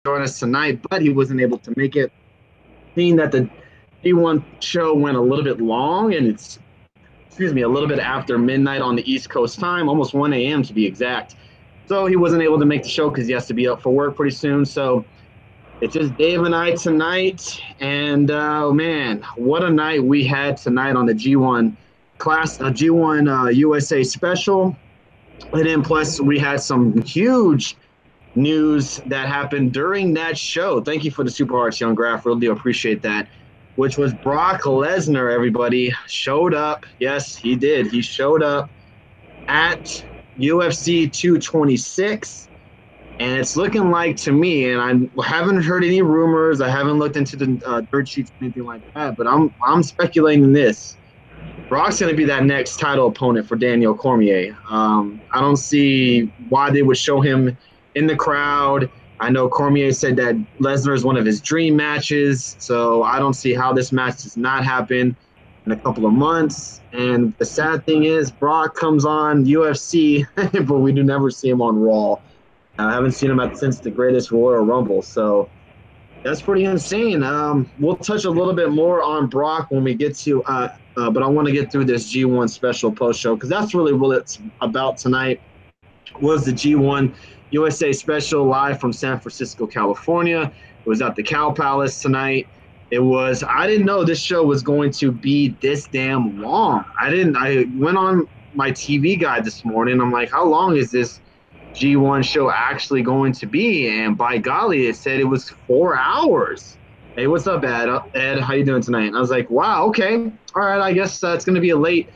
join us tonight, but he wasn't able to make it. Seeing that the G1 show went a little bit long, and it's, a little bit after midnight on the East Coast time, almost 1 a.m. to be exact. So he wasn't able to make the show because he has to be up for work pretty soon. So it's just Dave and I tonight, and man, what a night we had tonight on the G1 G1 USA special. And then plus we had some huge news that happened during that show. Thank you for the super hearts, Young Graf. Really do appreciate that. Which was Brock Lesnar, everybody, showed up. Yes, he did. He showed up at UFC 226. And it's looking like to me, and I haven't heard any rumors. I haven't looked into the dirt sheets or anything like that, but I'm speculating this. Brock's going to be that next title opponent for Daniel Cormier. I don't see why they would show him in the crowd. I know Cormier said that Lesnar is one of his dream matches, so I don't see how this match does not happen in a couple of months. And the sad thing is Brock comes on UFC, but we do never see him on Raw. I haven't seen him since the Greatest Royal Rumble, so that's pretty insane. We'll touch a little bit more on Brock when we get to but I want to get through this G1 special post-show because that's really what it's about tonight was the G1 USA special live from San Francisco, California. It was at the Cow Palace tonight. I didn't know this show was going to be this damn long. I went on my TV guide this morning. I'm like, how long is this G1 show actually going to be? And by golly, it said it was 4 hours. Hey, what's up, Ed? Ed, how you doing tonight? And I was like, wow, okay. All right, I guess it's going to be a late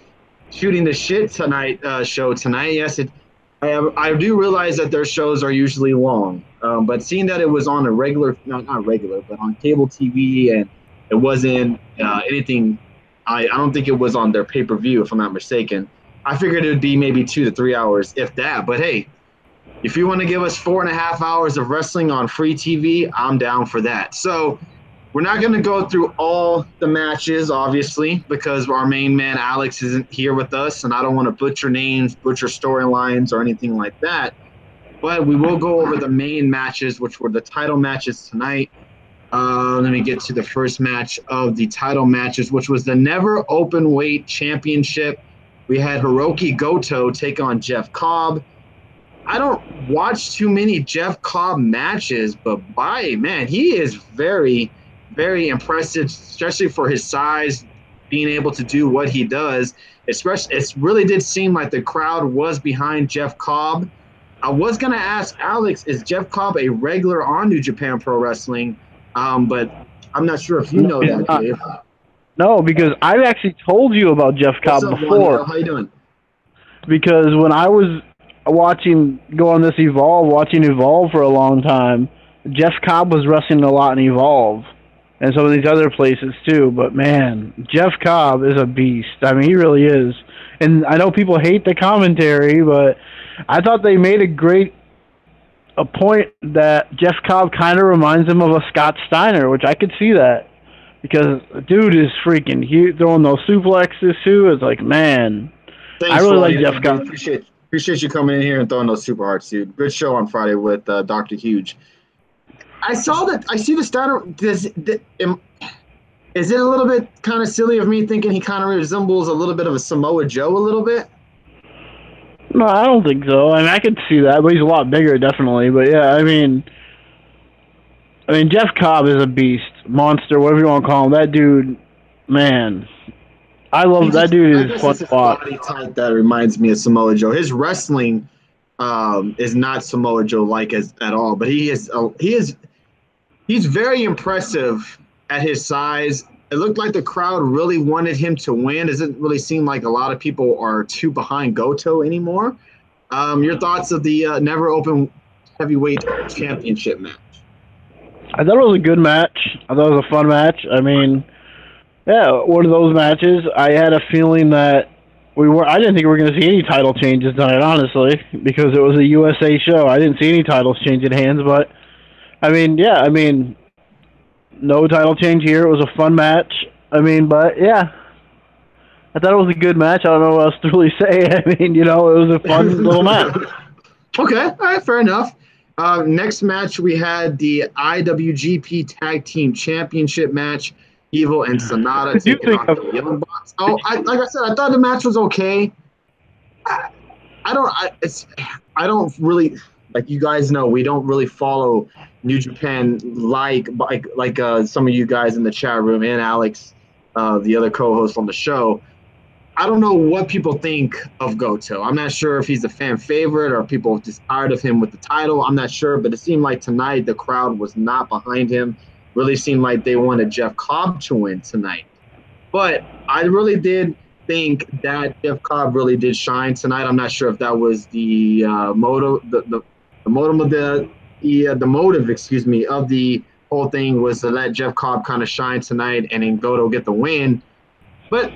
shooting the shit tonight show tonight. Yes, I do realize that their shows are usually long. But seeing that it was on a regular, not regular, but on cable TV, and it wasn't anything, I don't think it was on their pay-per-view, if I'm not mistaken. I figured it would be maybe 2 to 3 hours, if that. But hey, if you want to give us 4.5 hours of wrestling on free TV, I'm down for that. So we're not going to go through all the matches, obviously, because our main man, Alex, isn't here with us, and I don't want to butcher names, butcher storylines, or anything like that. But we will go over the main matches, which were the title matches tonight. Let me get to the first match of the title matches, which was the Never Openweight Championship. We had Hiroki Goto take on Jeff Cobb. I don't watch too many Jeff Cobb matches, but man, he is very, very impressive, especially for his size, being able to do what he does. Especially, it really did seem like the crowd was behind Jeff Cobb. I was going to ask Alex, is Jeff Cobb a regular on New Japan Pro Wrestling? But I'm not sure if you know that, Dave. No, because I've actually told you about Jeff Cobb before. How you doing? Because when I was watching Evolve for a long time, Jeff Cobb was wrestling a lot in Evolve and some of these other places too. But man, Jeff Cobb is a beast. I mean, he really is. And I know people hate the commentary, but I thought they made a point that Jeff Cobb kind of reminds him of a Scott Steiner, which I could see that because the dude is freaking huge, throwing those suplexes too. It's like, man, thanks, I really like Jeff Cobb. Appreciate you coming in here and throwing those super hearts, dude. Good show on Friday with Dr. Huge. I see the Steiner. Is it a little bit kind of silly of me thinking he kind of resembles a little bit of a Samoa Joe a little bit? No, I don't think so. I mean, I could see that, but he's a lot bigger, definitely. But yeah, I mean, Jeff Cobb is a beast, monster, whatever you want to call him. That dude, man, I love that dude. Is fun to watch. Body type that reminds me of Samoa Joe. His wrestling is not Samoa Joe like at all, but he's very impressive at his size. It looked like the crowd really wanted him to win. It doesn't really seem like a lot of people are too behind Goto anymore. Your thoughts of the Never Open Heavyweight Championship match? I thought it was a good match. I thought it was a fun match. I mean, yeah, one of those matches. I had a feeling that I didn't think we were going to see any title changes tonight, honestly, because it was a USA show. I didn't see any titles changing hands, but I mean, yeah, no title change here. It was a fun match. But yeah, I thought it was a good match. I don't know what else to really say. It was a fun little match. Okay, all right, fair enough. Next match, we had the IWGP Tag Team Championship match. Evil and Sonata Did you taking think on of the Young Bucks. Oh, like I said, I thought the match was okay. I don't really, like you guys know, we don't really follow New Japan like some of you guys in the chat room and Alex, the other co-host on the show. I don't know what people think of Goto. I'm not sure if he's a fan favorite or people just tired of him with the title. I'm not sure, but it seemed like tonight the crowd was not behind him. Really seemed like they wanted Jeff Cobb to win tonight. But I really did think that Jeff Cobb really did shine tonight. I'm not sure if that was the motive, the motive of the motive, excuse me, of the whole thing was to let Jeff Cobb kind of shine tonight and then Goto get the win. But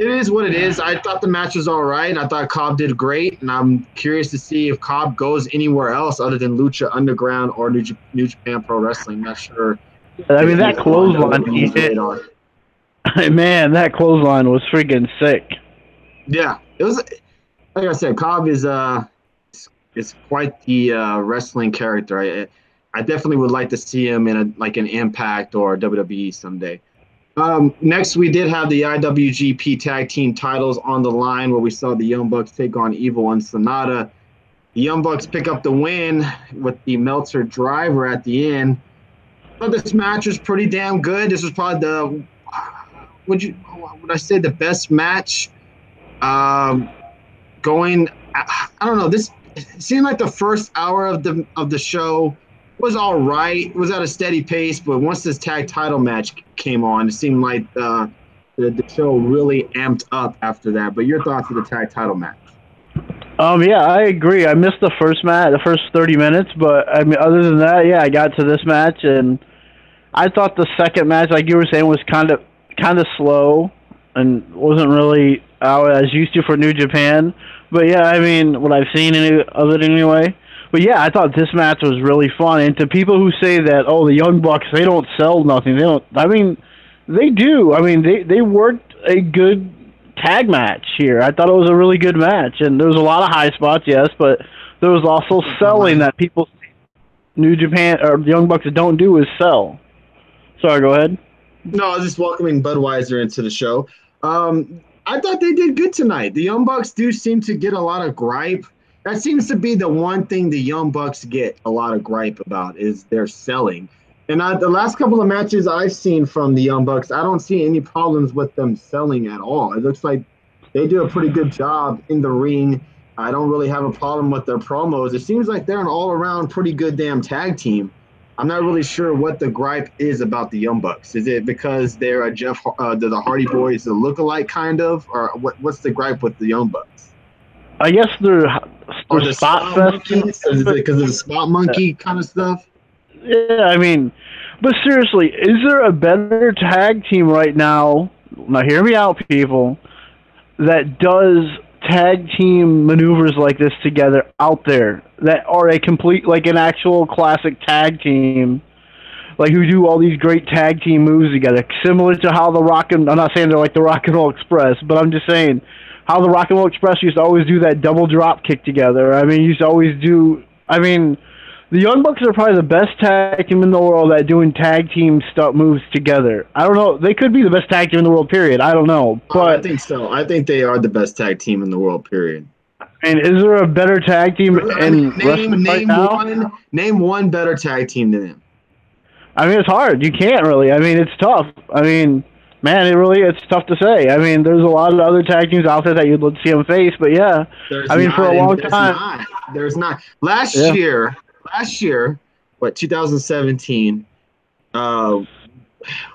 it is what it is. I thought the match was all right. I thought Cobb did great, and I'm curious to see if Cobb goes anywhere else other than Lucha Underground or New Japan Pro Wrestling. Not sure. I mean, that clothesline he hit. Man, that clothesline was freaking sick. Yeah, it was. Like I said, Cobb is quite the wrestling character. I definitely would like to see him in an Impact or WWE someday. Next, we did have the IWGP Tag Team titles on the line where we saw the Young Bucks take on Evil and Sonata. The Young Bucks pick up the win with the Meltzer driver at the end. But this match was pretty damn good. This was probably would I say the best match going. I don't know. This seemed like the first hour of the show was all right. It was at a steady pace, but once this tag title match came on, it seemed like the show really amped up after that. But your thoughts of the tag title match? Yeah, I agree. I missed the first match, the first 30 minutes, but I mean, other than that, yeah, I got to this match, and I thought the second match, like you were saying, was kind of slow and wasn't really how I was used to for New Japan. But yeah, I mean, what I've seen of it anyway. But yeah, I thought this match was really fun. And to people who say that, oh, the Young Bucks, they don't sell nothing. They don't. I mean, they do. I mean, they worked a good tag match here. I thought it was a really good match, and there was a lot of high spots, yes, but there was also selling that people, New Japan or the Young Bucks don't do is sell. Sorry, go ahead. No, I was just welcoming Budweiser into the show. I thought they did good tonight. The Young Bucks do seem to get a lot of gripe. That seems to be the one thing the Young Bucks get a lot of gripe about is their selling. And the last couple of matches I've seen from the Young Bucks, I don't see any problems with them selling at all. It looks like they do a pretty good job in the ring. I don't really have a problem with their promos. It seems like they're an all-around pretty good damn tag team. I'm not really sure what the gripe is about the Young Bucks. Is it because they're the Hardy Boys, a lookalike kind of, or what's the gripe with the Young Bucks? I guess they're the spot monkeys. Is it because of the spot monkey kind of stuff? Yeah, I mean, but seriously, is there a better tag team right now? Now, hear me out, people. That does tag team maneuvers like this together out there that are a complete, like an actual classic tag team, like who do all these great tag team moves together, similar to how I'm not saying they're like the Rock and Roll Express, but I'm just saying how the Rock and Roll Express used to always do that double drop kick together. I mean, the Young Bucks are probably the best tag team in the world at doing tag team stuff moves together. I don't know. They could be the best tag team in the world, period. I don't know. But I think so. I think they are the best tag team in the world, period. And is there a better tag team in wrestling right now? Name one better tag team than them. I mean, it's hard. You can't really. I mean, it's tough. I mean, man, it's tough to say. I mean, there's a lot of other tag teams out there that you'd love to see them face, but yeah. For a long time. There's not. Last year, 2017,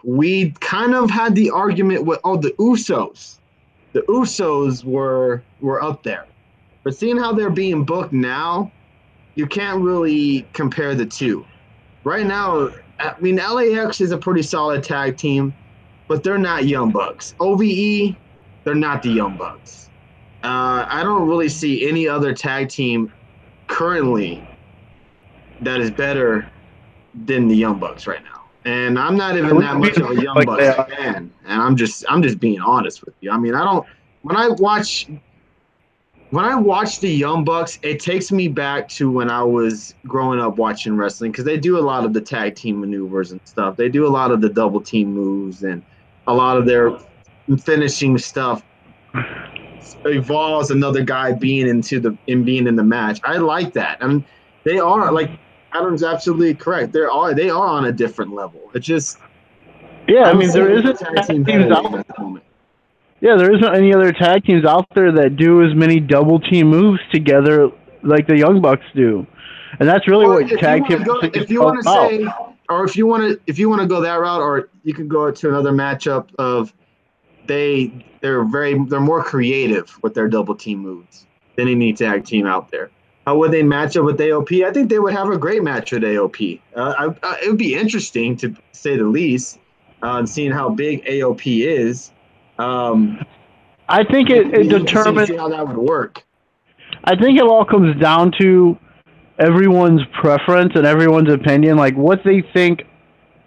we kind of had the argument with the Usos. The Usos were up there. But seeing how they're being booked now, you can't really compare the two. Right now, I mean, LAX is a pretty solid tag team, but they're not Young Bucks. OVE, they're not the Young Bucks. I don't really see any other tag team currently that is better than the Young Bucks right now. And I'm not even that much of a Young Bucks fan. And I'm just being honest with you. I mean, when I watch when I watch the Young Bucks, it takes me back to when I was growing up watching wrestling because they do a lot of the tag team maneuvers and stuff. They do a lot of the double team moves and a lot of their finishing stuff involves another guy being being in the match. I like that. I mean, they are like Adam's absolutely correct. They are on a different level. It just Yeah, I I don't mean, see there any isn't tag tag team teams heavyweight out. at the moment. Yeah, there isn't any other tag teams out there that do as many double team moves together like the Young Bucks do, and that's really Well, what tag team wrestling is if you all want to about. say, or if you want to go that route, or you can go to another matchup of they're more creative with their double team moves than any tag team out there. How would they match up with AOP? I think they would have a great match with AOP. It would be interesting to say the least, seeing how big AOP is. I think It would it be interesting to determines. see how that would work. I think it all comes down to everyone's preference and everyone's opinion, like what they think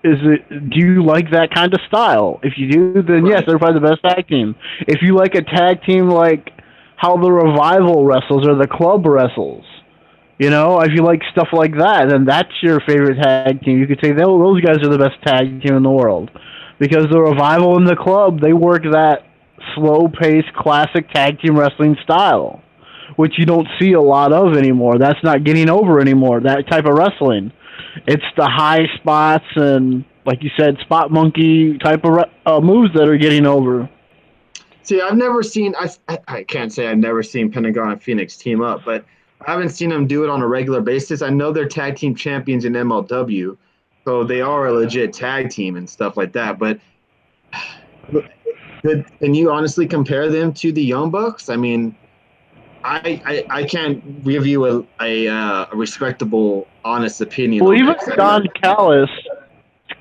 is it. Do you like that kind of style? If you do, then yes, Right. they're probably the best tag team. If you like a tag team like how the Revival wrestles or the Club wrestles, you know, if you like stuff like that, then that's your favorite tag team. You could say those guys are the best tag team in the world because the Revival and the Club, they work that slow-paced, classic tag team wrestling style, which you don't see a lot of anymore. That's not getting over anymore. That type of wrestling, it's the high spots and, like you said, spot monkey type of moves that are getting over. See, I've never seen. I can't say I've never seen Pentagon and Phoenix team up, but I haven't seen them do it on a regular basis. I know they're tag team champions in MLW, so they are a legit tag team and stuff like that. But can you honestly compare them to the Young Bucks? I mean, I can't give you a respectable, honest opinion Well, on even that. Don Callis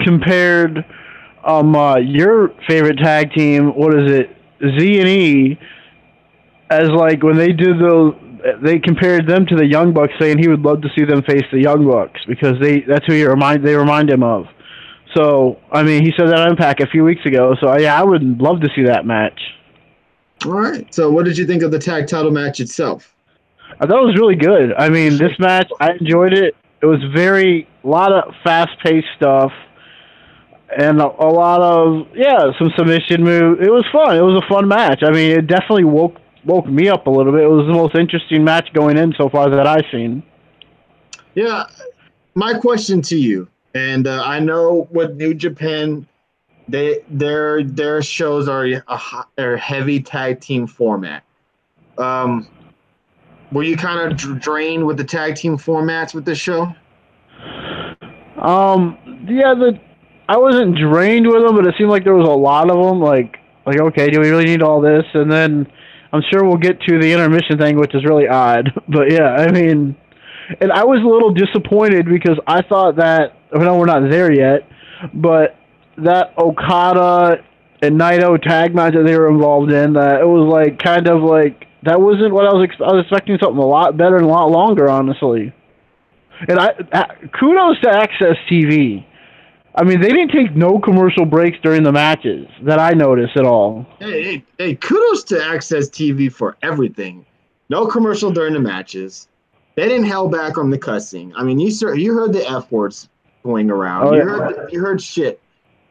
compared your favorite tag team, what is it, Z and E, as like when they did those, they compared them to the Young Bucks, saying he would love to see them face the Young Bucks because that's who they remind him of. So I mean, he said that on Impact a few weeks ago. So yeah, I would love to see that match. All right. So, what did you think of the tag title match itself? I thought it was really good. I mean, this match I enjoyed it. It was a lot of fast paced stuff and a lot of some submission move. It was fun. It was a fun match. I mean, it definitely woke me up a little bit. It was the most interesting match going in so far that I've seen. Yeah, my question to you, and I know with New Japan, their shows are a heavy tag team format. Um, were you kind of drained with the tag team formats with this show? Yeah, the I wasn't drained with them, but it seemed like there was a lot of them. Like okay, do we really need all this? And then I'm sure we'll get to the intermission thing, which is really odd. But yeah, I mean, and I was a little disappointed because I thought that no, we're not there yet, but that Okada and Naito tag match that they were involved in, that it was like kind of like that wasn't what I was expecting something a lot better and a lot longer, honestly. And kudos to Access TV. I mean, they didn't take no commercial breaks during the matches that I noticed at all. Hey, kudos to Access TV for everything. No commercial during the matches. They didn't held back on the cussing. I mean, you heard the F words flowing around. Oh yeah. You heard shit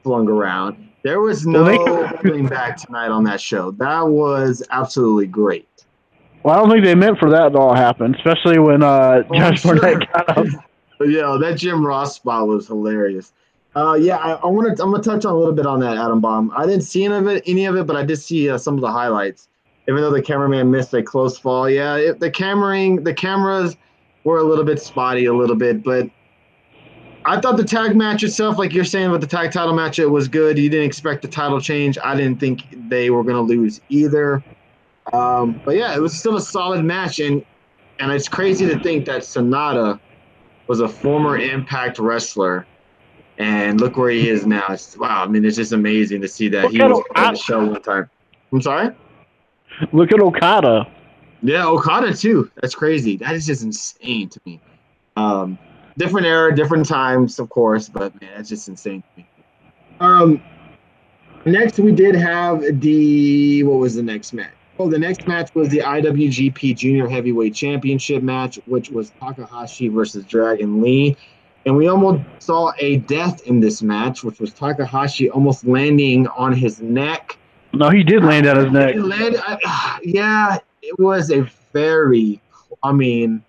flung around. There was Well, no holding back tonight on that show. That was absolutely great. I don't think they meant for that to all happen, especially when Josh Barnett got up. But yeah, that Jim Ross spot was hilarious. Yeah, I'm gonna touch on a little bit on that Atom Bomb. I didn't see any of it, but I did see some of the highlights. Even though the cameraman missed a close fall, yeah, the cameras were a little bit spotty, a little bit, but I thought the tag match itself, like you're saying with the tag title match, it was good. You didn't expect the title change. I didn't think they were gonna lose either. But yeah, it was still a solid match, and it's crazy to think that Sonata was a former Impact wrestler, and look where he is now. Wow, I mean, it's just amazing to see that he was on the show one time. I'm sorry? Look at Okada. Yeah, Okada too. That's crazy. That is just insane to me. Different era, different times, of course, but man, that's just insane to me. Next we did have what was the next match? Oh, the next match was the IWGP Junior Heavyweight Championship match, which was Takahashi versus Dragon Lee. And we almost saw a death in this match, which was Takahashi almost landing on his neck. No, he did land on his neck. He landed, yeah, it was a very, I mean,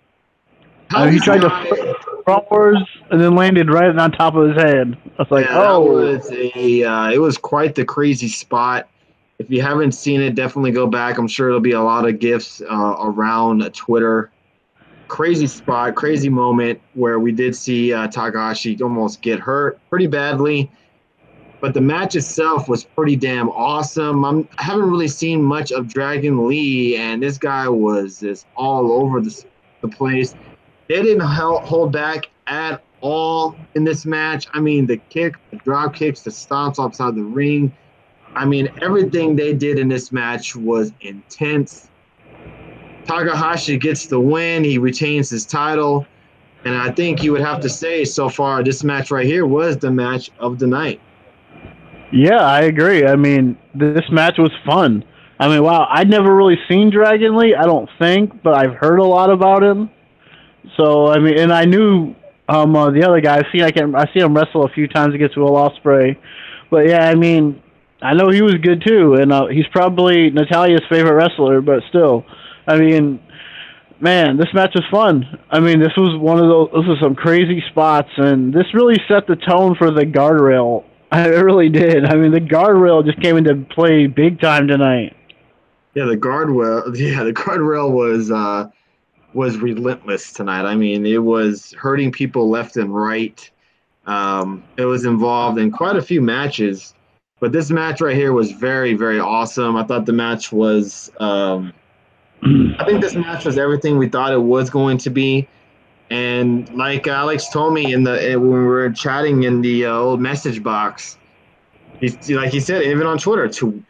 he tried to frontwards and then landed right on top of his head. I was like, yeah, it was quite the crazy spot. If you haven't seen it, definitely go back. I'm sure there'll be a lot of gifs around Twitter. Crazy spot, crazy moment where we did see Takahashi almost get hurt pretty badly. But the match itself was pretty damn awesome. I haven't really seen much of Dragon Lee, and this guy was just all over the place. They didn't hold back at all in this match. I mean, the drop kicks, the stomps outside the ring. I mean, everything they did in this match was intense. Takahashi gets the win. He retains his title. And I think you would have to say so far this match right here was the match of the night. Yeah, I agree. I mean, this match was fun. I mean, wow, I'd never really seen Dragon Lee, I don't think, but I've heard a lot about him. So, I mean, and I knew the other guy. I see him wrestle a few times against Will Ospreay. But yeah, I mean, I know he was good too, and he's probably Natalia's favorite wrestler, but still. I mean, man, this match was fun. I mean, this was some crazy spots, and this really set the tone for the guardrail. It really did. I mean, the guardrail just came into play big time tonight. Yeah, the guardrail was relentless tonight. I mean, it was hurting people left and right. It was involved in quite a few matches, but this match right here was very, very awesome. I thought the match was I think this match was everything we thought it was going to be. And like Alex told me when we were chatting in the old message box, like he said, even on Twitter, to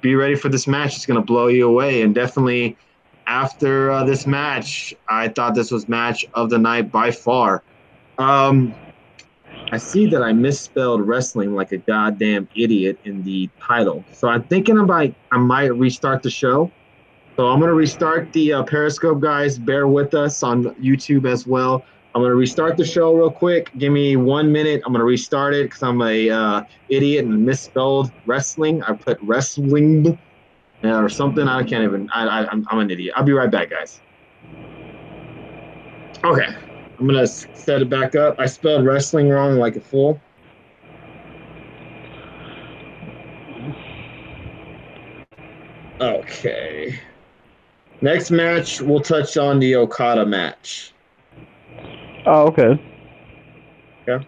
be ready for this match. It's going to blow you away. And definitely after this match, I thought this was match of the night by far. I see that I misspelled wrestling like a goddamn idiot in the title, so I'm thinking I might restart the show. So I'm going to restart the Periscope, guys. Bear with us on YouTube as well. I'm going to restart the show real quick. Give me 1 minute. I'm going to restart it because I'm a idiot and misspelled wrestling. I put wrestling or something. I can't even. I'm an idiot. I'll be right back, guys. Okay. I'm going to set it back up. I spelled wrestling wrong like a fool. Okay. Next match, we'll touch on the Okada match. Oh, okay. Yeah.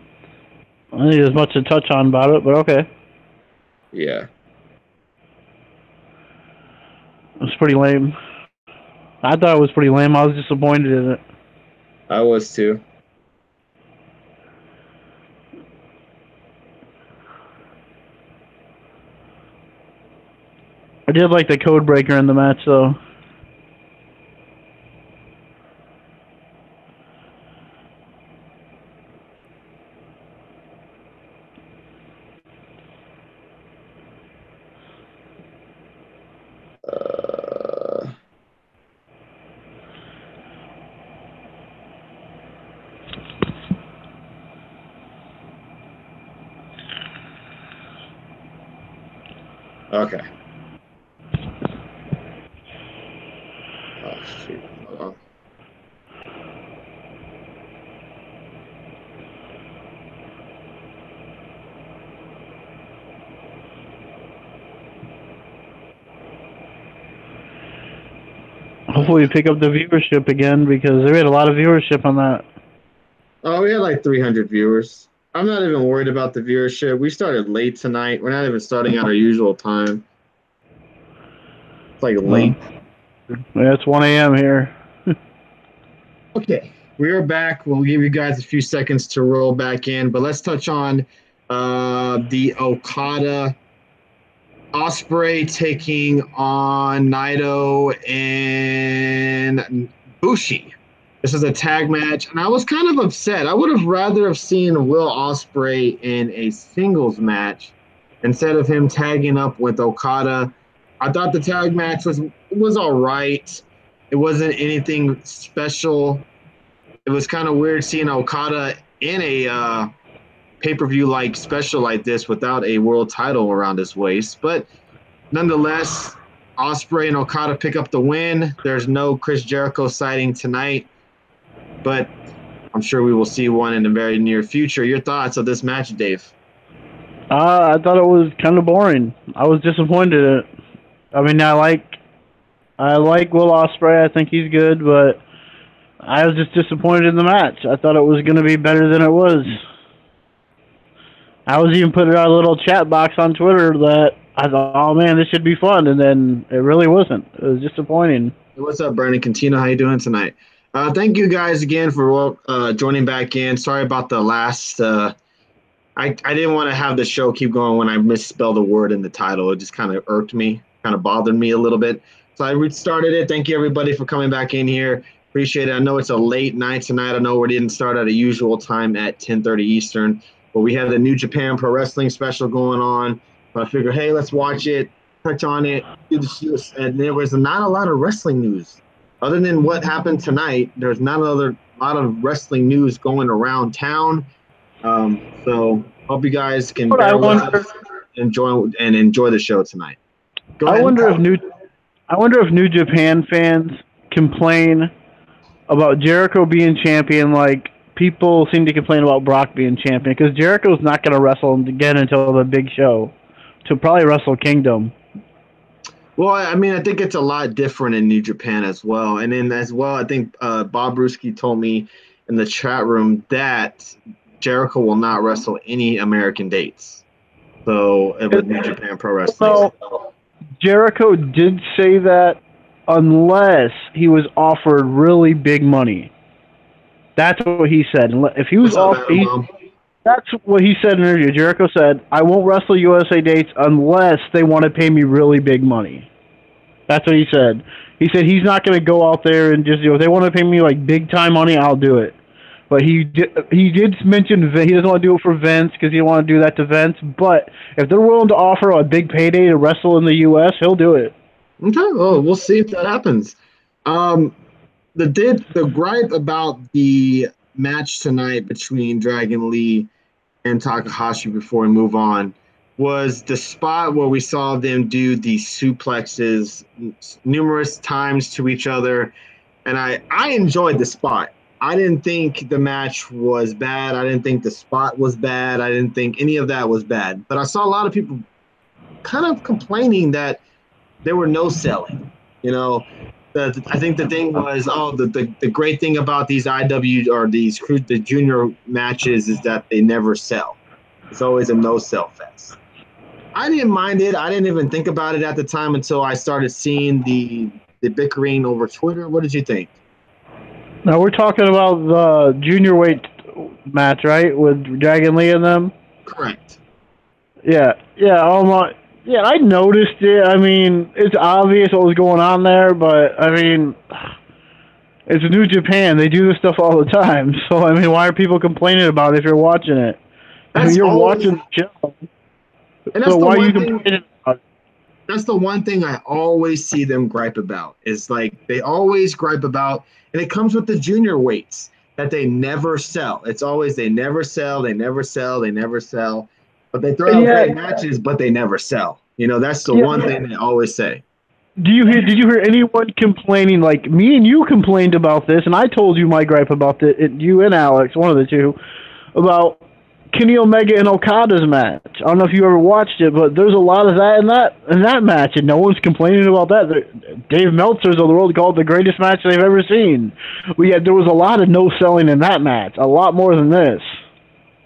I don't think there's much to touch on about it, but okay. Yeah. It was pretty lame. I thought it was pretty lame. I was disappointed in it. I was too. I did like the code breaker in the match, though. Okay. Oh, shoot. Hold on. Hopefully we pick up the viewership again because we had a lot of viewership on that. Oh, we had like 300 viewers. I'm not even worried about the viewership. We started late tonight. We're not even starting at our usual time. It's like late. Yeah, it's 1 a.m. here. Okay, we are back. We'll give you guys a few seconds to roll back in, but let's touch on the Okada Ospreay taking on Naito and Bushi. This is a tag match, and I was kind of upset. I would have rather have seen Will Ospreay in a singles match instead of him tagging up with Okada. I thought the tag match was all right. It wasn't anything special. It was kind of weird seeing Okada in a pay-per-view like special like this without a world title around his waist. But nonetheless, Ospreay and Okada pick up the win. There's no Chris Jericho sighting tonight, but I'm sure we will see one in the very near future. Your thoughts of this match, Dave? I thought it was kind of boring. I was disappointed in it. I mean, I like Will Ospreay. I think he's good, but I was just disappointed in the match. I thought it was going to be better than it was. I was even putting out a little chat box on Twitter that I thought, oh man, this should be fun, and then it really wasn't. It was disappointing. What's up, Brandon Cantino? How you doing tonight? Thank you guys again for joining back in. Sorry about the last. I didn't want to have the show keep going when I misspelled a word in the title. It just kind of irked me, kind of bothered me a little bit. So I restarted it. Thank you, everybody, for coming back in here. Appreciate it. I know it's a late night tonight. I know we didn't start at a usual time at 10:30 Eastern, but we have the New Japan Pro Wrestling special going on. So I figured, hey, let's watch it, touch on it, do the shoot. And there was not a lot of wrestling news. Other than what happened tonight, there's not a lot of wrestling news going around town. So hope you guys can bear with us, enjoy the show tonight. Go ahead. I wonder if New Japan fans complain about Jericho being champion like people seem to complain about Brock being champion, because Jericho's not going to wrestle again until the big show, to probably Wrestle Kingdom. Well, I mean, I think it's a lot different in New Japan as well. And then as well, I think Bob Ruski told me in the chat room that Jericho will not wrestle any American dates. So with New Japan Pro Wrestling. So Jericho did say that unless he was offered really big money. That's what he said. If he was offered, that's what he said in an interview. Jericho said, "I won't wrestle USA dates unless they want to pay me really big money." That's what he said. He said he's not going to go out there and just, if they want to pay me like big time money, I'll do it. But he did mention he doesn't want to do it for Vince because he don't want to do that to Vince. But if they're willing to offer a big payday to wrestle in the U.S., he'll do it. Okay, well, we'll see if that happens. The gripe about the match tonight between Dragon Lee and Takahashi before we move on was the spot where we saw them do these suplexes numerous times to each other, and I enjoyed the spot. I didn't think the match was bad. I didn't think the spot was bad. I didn't think any of that was bad. But I saw a lot of people kind of complaining that there were no selling. You know, I think the thing was, the great thing about these IW or the junior matches is that they never sell. It's always a no-sell fest. I didn't mind it. I didn't even think about it at the time until I started seeing the bickering over Twitter. What did you think? Now we're talking about the junior weight match, right, with Dragon Lee and them? Correct. Yeah. I noticed it. I mean, it's obvious what was going on there, but I mean, it's New Japan. They do this stuff all the time. So I mean, why are people complaining about it if you're watching it? I mean, you're watching the show. And that's so why are you complaining about it? That's the one thing I always see them gripe about. Is like they always gripe about, and it comes with the junior weights, that they never sell. It's always they never sell, they never sell, they never sell. But they throw out great matches, but they never sell. You know, that's the one thing they always say. Did you hear anyone complaining, like me and you complained about this, and I told you my gripe about it, you and Alex, one of the two, about Kenny Omega and Okada's match. I don't know if you ever watched it, but there's a lot of that in that match, and no one's complaining about that. Dave Meltzer's of the world called it the greatest match they've ever seen. There was a lot of no selling in that match, a lot more than this.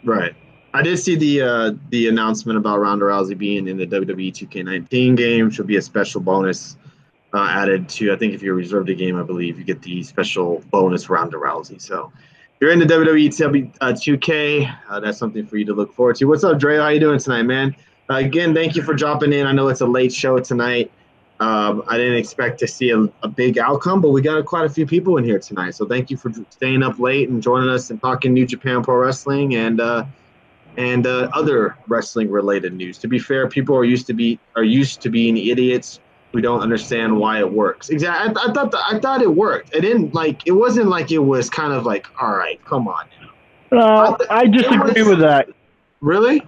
Right. I did see the announcement about Ronda Rousey being in the WWE 2K19 game. Should be a special bonus added to. I think if you reserve the game, I believe you get the special bonus Ronda Rousey. So if you're in the WWE 2K, that's something for you to look forward to. What's up, Dre? How you doing tonight, man? Again, thank you for dropping in. I know it's a late show tonight. I didn't expect to see a big outcome, but we got quite a few people in here tonight. So thank you for staying up late and joining us and talking New Japan Pro Wrestling and other wrestling related news. To be fair, people are used to being idiots We don't understand why it works. Exactly. I thought it worked. It didn't like. It wasn't like it was kind of like, all right, come on now. I disagree with that. Really?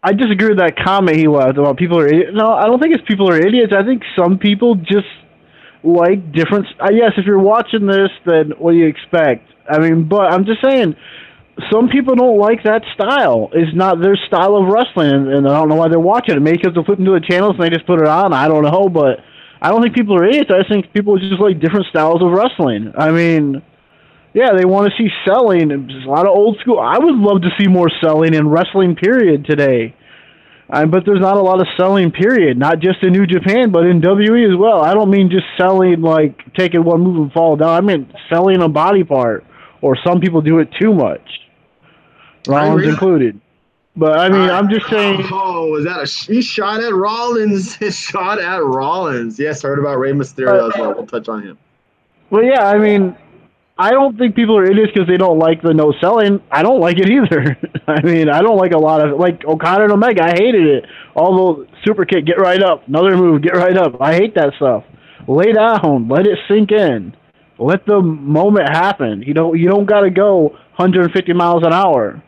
I disagree with that comment he left about people are idiots. No, I don't think it's people are idiots. I think some people just like different. Yes, if you're watching this, then what do you expect? I mean, but I'm just saying, some people don't like that style. It's not their style of wrestling, and I don't know why they're watching it. Maybe because they're flipping to the channels and they just put it on. I don't know, but I don't think people are idiots. I just think people just like different styles of wrestling. I mean, yeah, they want to see selling. There's a lot of old school. I would love to see more selling in wrestling, period, today. But there's not a lot of selling, period. Not just in New Japan, but in WWE as well. I don't mean just selling, like taking one move and fall down. I mean selling a body part, or some people do it too much. Rollins included. But I mean, I'm just saying. Oh, was that he shot at Rollins? His shot at Rollins. Yes, heard about Rey Mysterio as well. We'll touch on him. Well, yeah, I mean, I don't think people are idiots because they don't like the no selling. I don't like it either. I mean, I don't like a lot of like Okada and Omega. I hated it. Although super kick, get right up, another move, get right up. I hate that stuff. Lay down, let it sink in, let the moment happen. You don't got to go 150 miles an hour.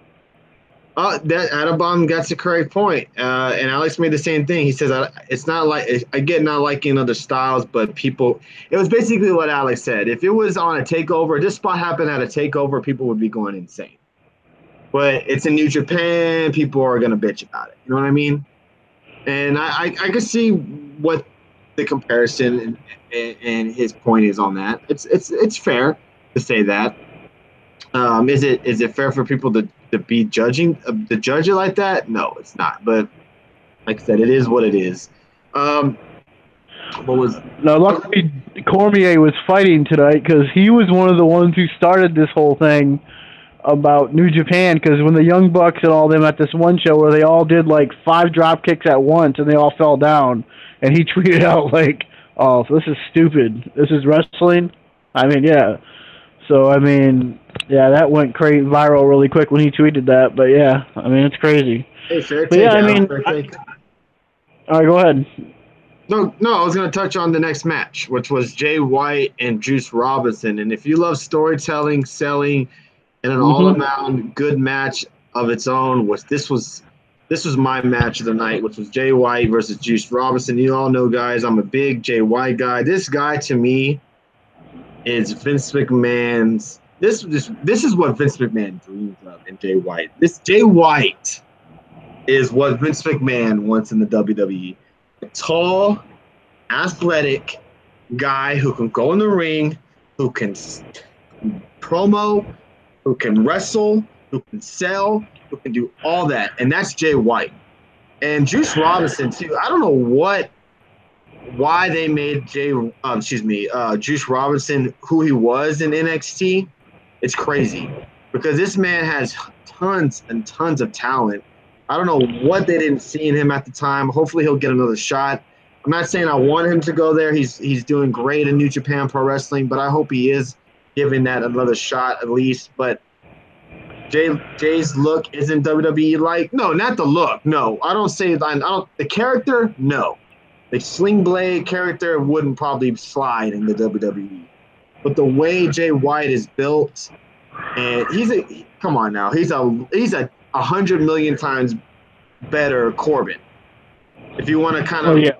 That Adabom gets a correct point. And Alex made the same thing. He says, it's not like, I get not liking other styles, but people, it was basically what Alex said. If it was on a takeover, this spot happened at a takeover, people would be going insane. But it's in New Japan, people are going to bitch about it. You know what I mean? And I can see what the comparison and his point is on that. It's fair to say that. Is it fair for people to be judging to judge it like that? No, it's not. But like I said, it is what it is. Luckily Cormier was fighting tonight because he was one of the ones who started this whole thing about New Japan. Because when the Young Bucks and all them at this one show where they all did like 5 drop kicks at once and they all fell down, and he tweeted out like, "Oh, this is stupid. This is wrestling." I mean, yeah. So I mean. Yeah, that went viral really quick when he tweeted that. But yeah, I mean, it's crazy. Hey, fair take. Yeah, I mean, all right, go ahead. No, I was going to touch on the next match, which was Jay White and Juice Robinson. And if you love storytelling, selling, and an all-around good match of its own, this was my match of the night, which was Jay White versus Juice Robinson. You all know, guys, I'm a big Jay White guy. This guy, to me, is Vince McMahon's. This is what Vince McMahon dreams of in Jay White. This Jay White is what Vince McMahon wants in the WWE. A tall, athletic guy who can go in the ring, who can promo, who can wrestle, who can sell, who can do all that. And that's Jay White. And Juice Robinson, too. I don't know why they made Juice Robinson who he was in NXT. It's crazy because this man has tons and tons of talent. I don't know what they didn't see in him at the time. Hopefully he'll get another shot. I'm not saying I want him to go there. He's doing great in New Japan Pro Wrestling, but I hope he is giving that another shot at least. But Jay's look isn't WWE like. No, not the look. No, I don't say that. The character, no. The Sling Blade character wouldn't probably slide in the WWE. But the way Jay White is built, and come on now, he's a 100 million times better Corbin. If you want to kind of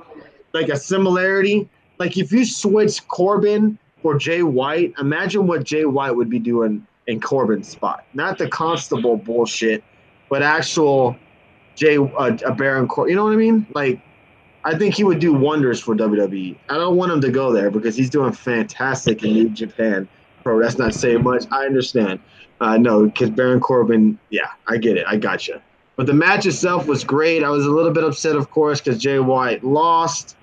like a similarity, like if you switch Corbin for Jay White, imagine what Jay White would be doing in Corbin's spot. Not the Constable bullshit, but actual Baron Corbin. You know what I mean? Like, I think he would do wonders for WWE. I don't want him to go there because he's doing fantastic in New Japan Pro. That's not saying much. I understand. No, because Baron Corbin, yeah, I get it. I gotcha. But the match itself was great. I was a little bit upset, of course, because Jay White lost.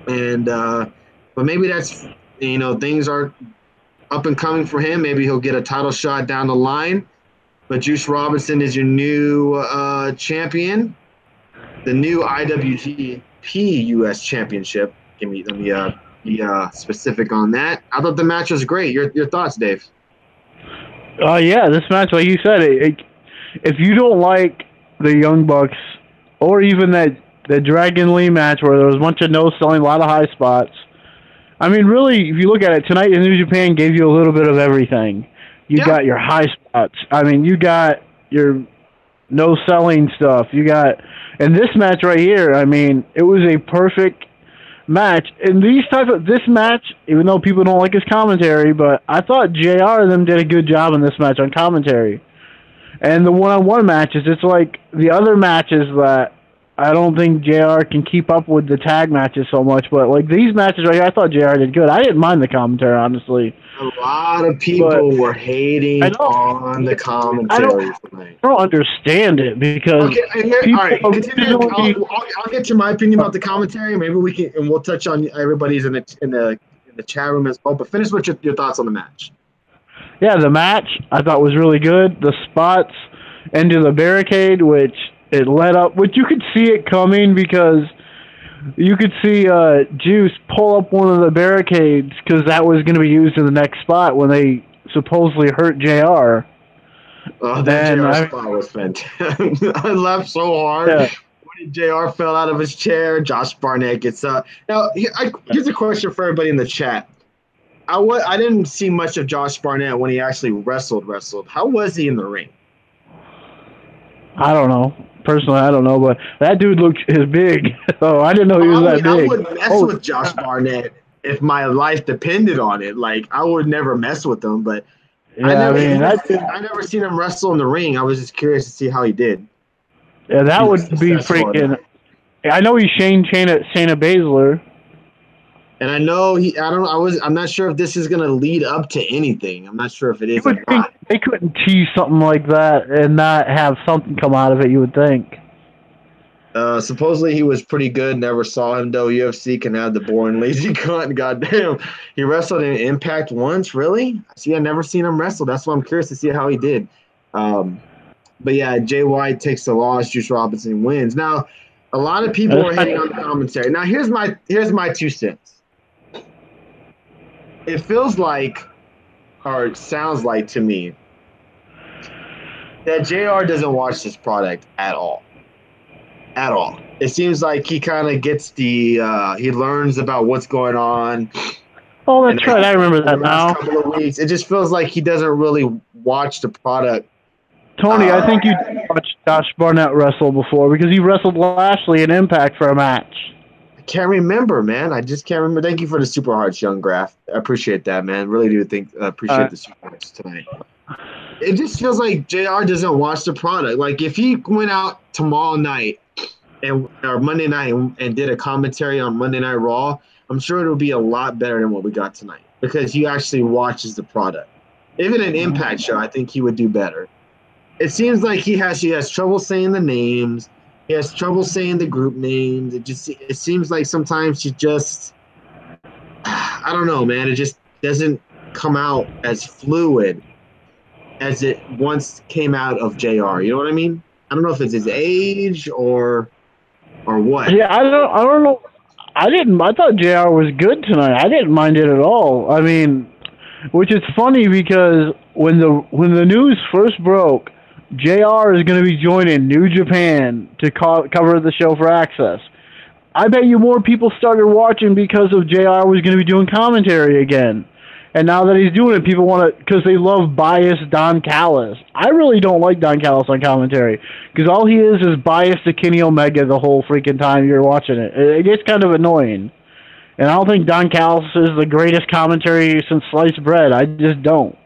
And but maybe that's, things are up and coming for him. Maybe he'll get a title shot down the line. But Juice Robinson is your new champion. The new IWGP US Championship. Let me be specific on that. I thought the match was great. Your thoughts, Dave? Yeah, this match, like you said, if you don't like the Young Bucks or even that the Dragon Lee match where there was a bunch of no-selling, a lot of high spots. I mean, really, if you look at it, tonight in New Japan gave you a little bit of everything. You got your high spots. I mean, you got your no-selling stuff. You got, and this match right here, I mean, it was a perfect match. And this match, even though people don't like his commentary, but I thought JR and them did a good job in this match on commentary. And the one-on-one matches, it's like the other matches that I don't think JR can keep up with the tag matches so much, but like these matches right here, I thought JR did good. I didn't mind the commentary, honestly. A lot of people were hating on the commentary tonight. I don't understand it because all right, continue. I'll get to my opinion about the commentary. Maybe we can, and we'll touch on everybody's in the chat room as well. But finish with your thoughts on the match. Yeah, the match I thought was really good. The spots into the barricade, which it led up, which you could see it coming because you could see Juice pull up one of the barricades because that was going to be used in the next spot when they supposedly hurt JR. Oh, that JR spot was fantastic. I laughed so hard when JR fell out of his chair. Josh Barnett gets up. Now, here's a question for everybody in the chat. I didn't see much of Josh Barnett when he actually wrestled. How was he in the ring? I don't know. Personally, I don't know, but that dude is big. So I didn't know he was that big. I wouldn't mess with Josh Barnett if my life depended on it. Like, I would never mess with him, but I never seen him wrestle in the ring. I was just curious to see how he did. Yeah, that would be freaking. I know he's Shayna Baszler. And I know I'm not sure if this is gonna lead up to anything. I'm not sure if it is. You would think they couldn't tease something like that and not have something come out of it. You would think. Supposedly he was pretty good. Never saw him though. UFC can have the boring, lazy cunt. Goddamn, he wrestled in Impact once. Really? See, I never seen him wrestle. That's why I'm curious to see how he did. But yeah, Jay White takes the loss. Juice Robinson wins. Now, a lot of people are hating on the commentary. Now, here's my 2 cents. It feels like, or it sounds like to me, that JR doesn't watch this product at all. At all. It seems like he kind of gets he learns about what's going on. Oh, that's right. I remember that now. Couple of weeks. It just feels like he doesn't really watch the product. Tony, I think you watched Josh Barnett wrestle before because he wrestled Lashley in Impact for a match. I can't remember, man. I just can't remember. Thank you for the super hearts, Young Graf. I appreciate that, man. Really do appreciate the super hearts tonight. It just feels like JR doesn't watch the product. Like if he went out tomorrow night or Monday night and did a commentary on Monday Night Raw, I'm sure it'll be a lot better than what we got tonight because he actually watches the product. Even an Impact show, I think he would do better. It seems like he has trouble saying the names. He has trouble saying the group names. It seems like sometimes he just, I don't know, man. It just doesn't come out as fluid as it once came out of JR. You know what I mean? I don't know if it's his age or what. Yeah, I don't know. I thought JR was good tonight. I didn't mind it at all. I mean, which is funny because when the news first broke, JR is going to be joining New Japan to cover the show for Access. I bet you more people started watching because of JR was going to be doing commentary again. And now that he's doing it, people want to, because they love biased Don Callis. I really don't like Don Callis on commentary, because all he is biased to Kenny Omega the whole freaking time you're watching it. It gets kind of annoying. And I don't think Don Callis is the greatest commentary since sliced bread. I just don't.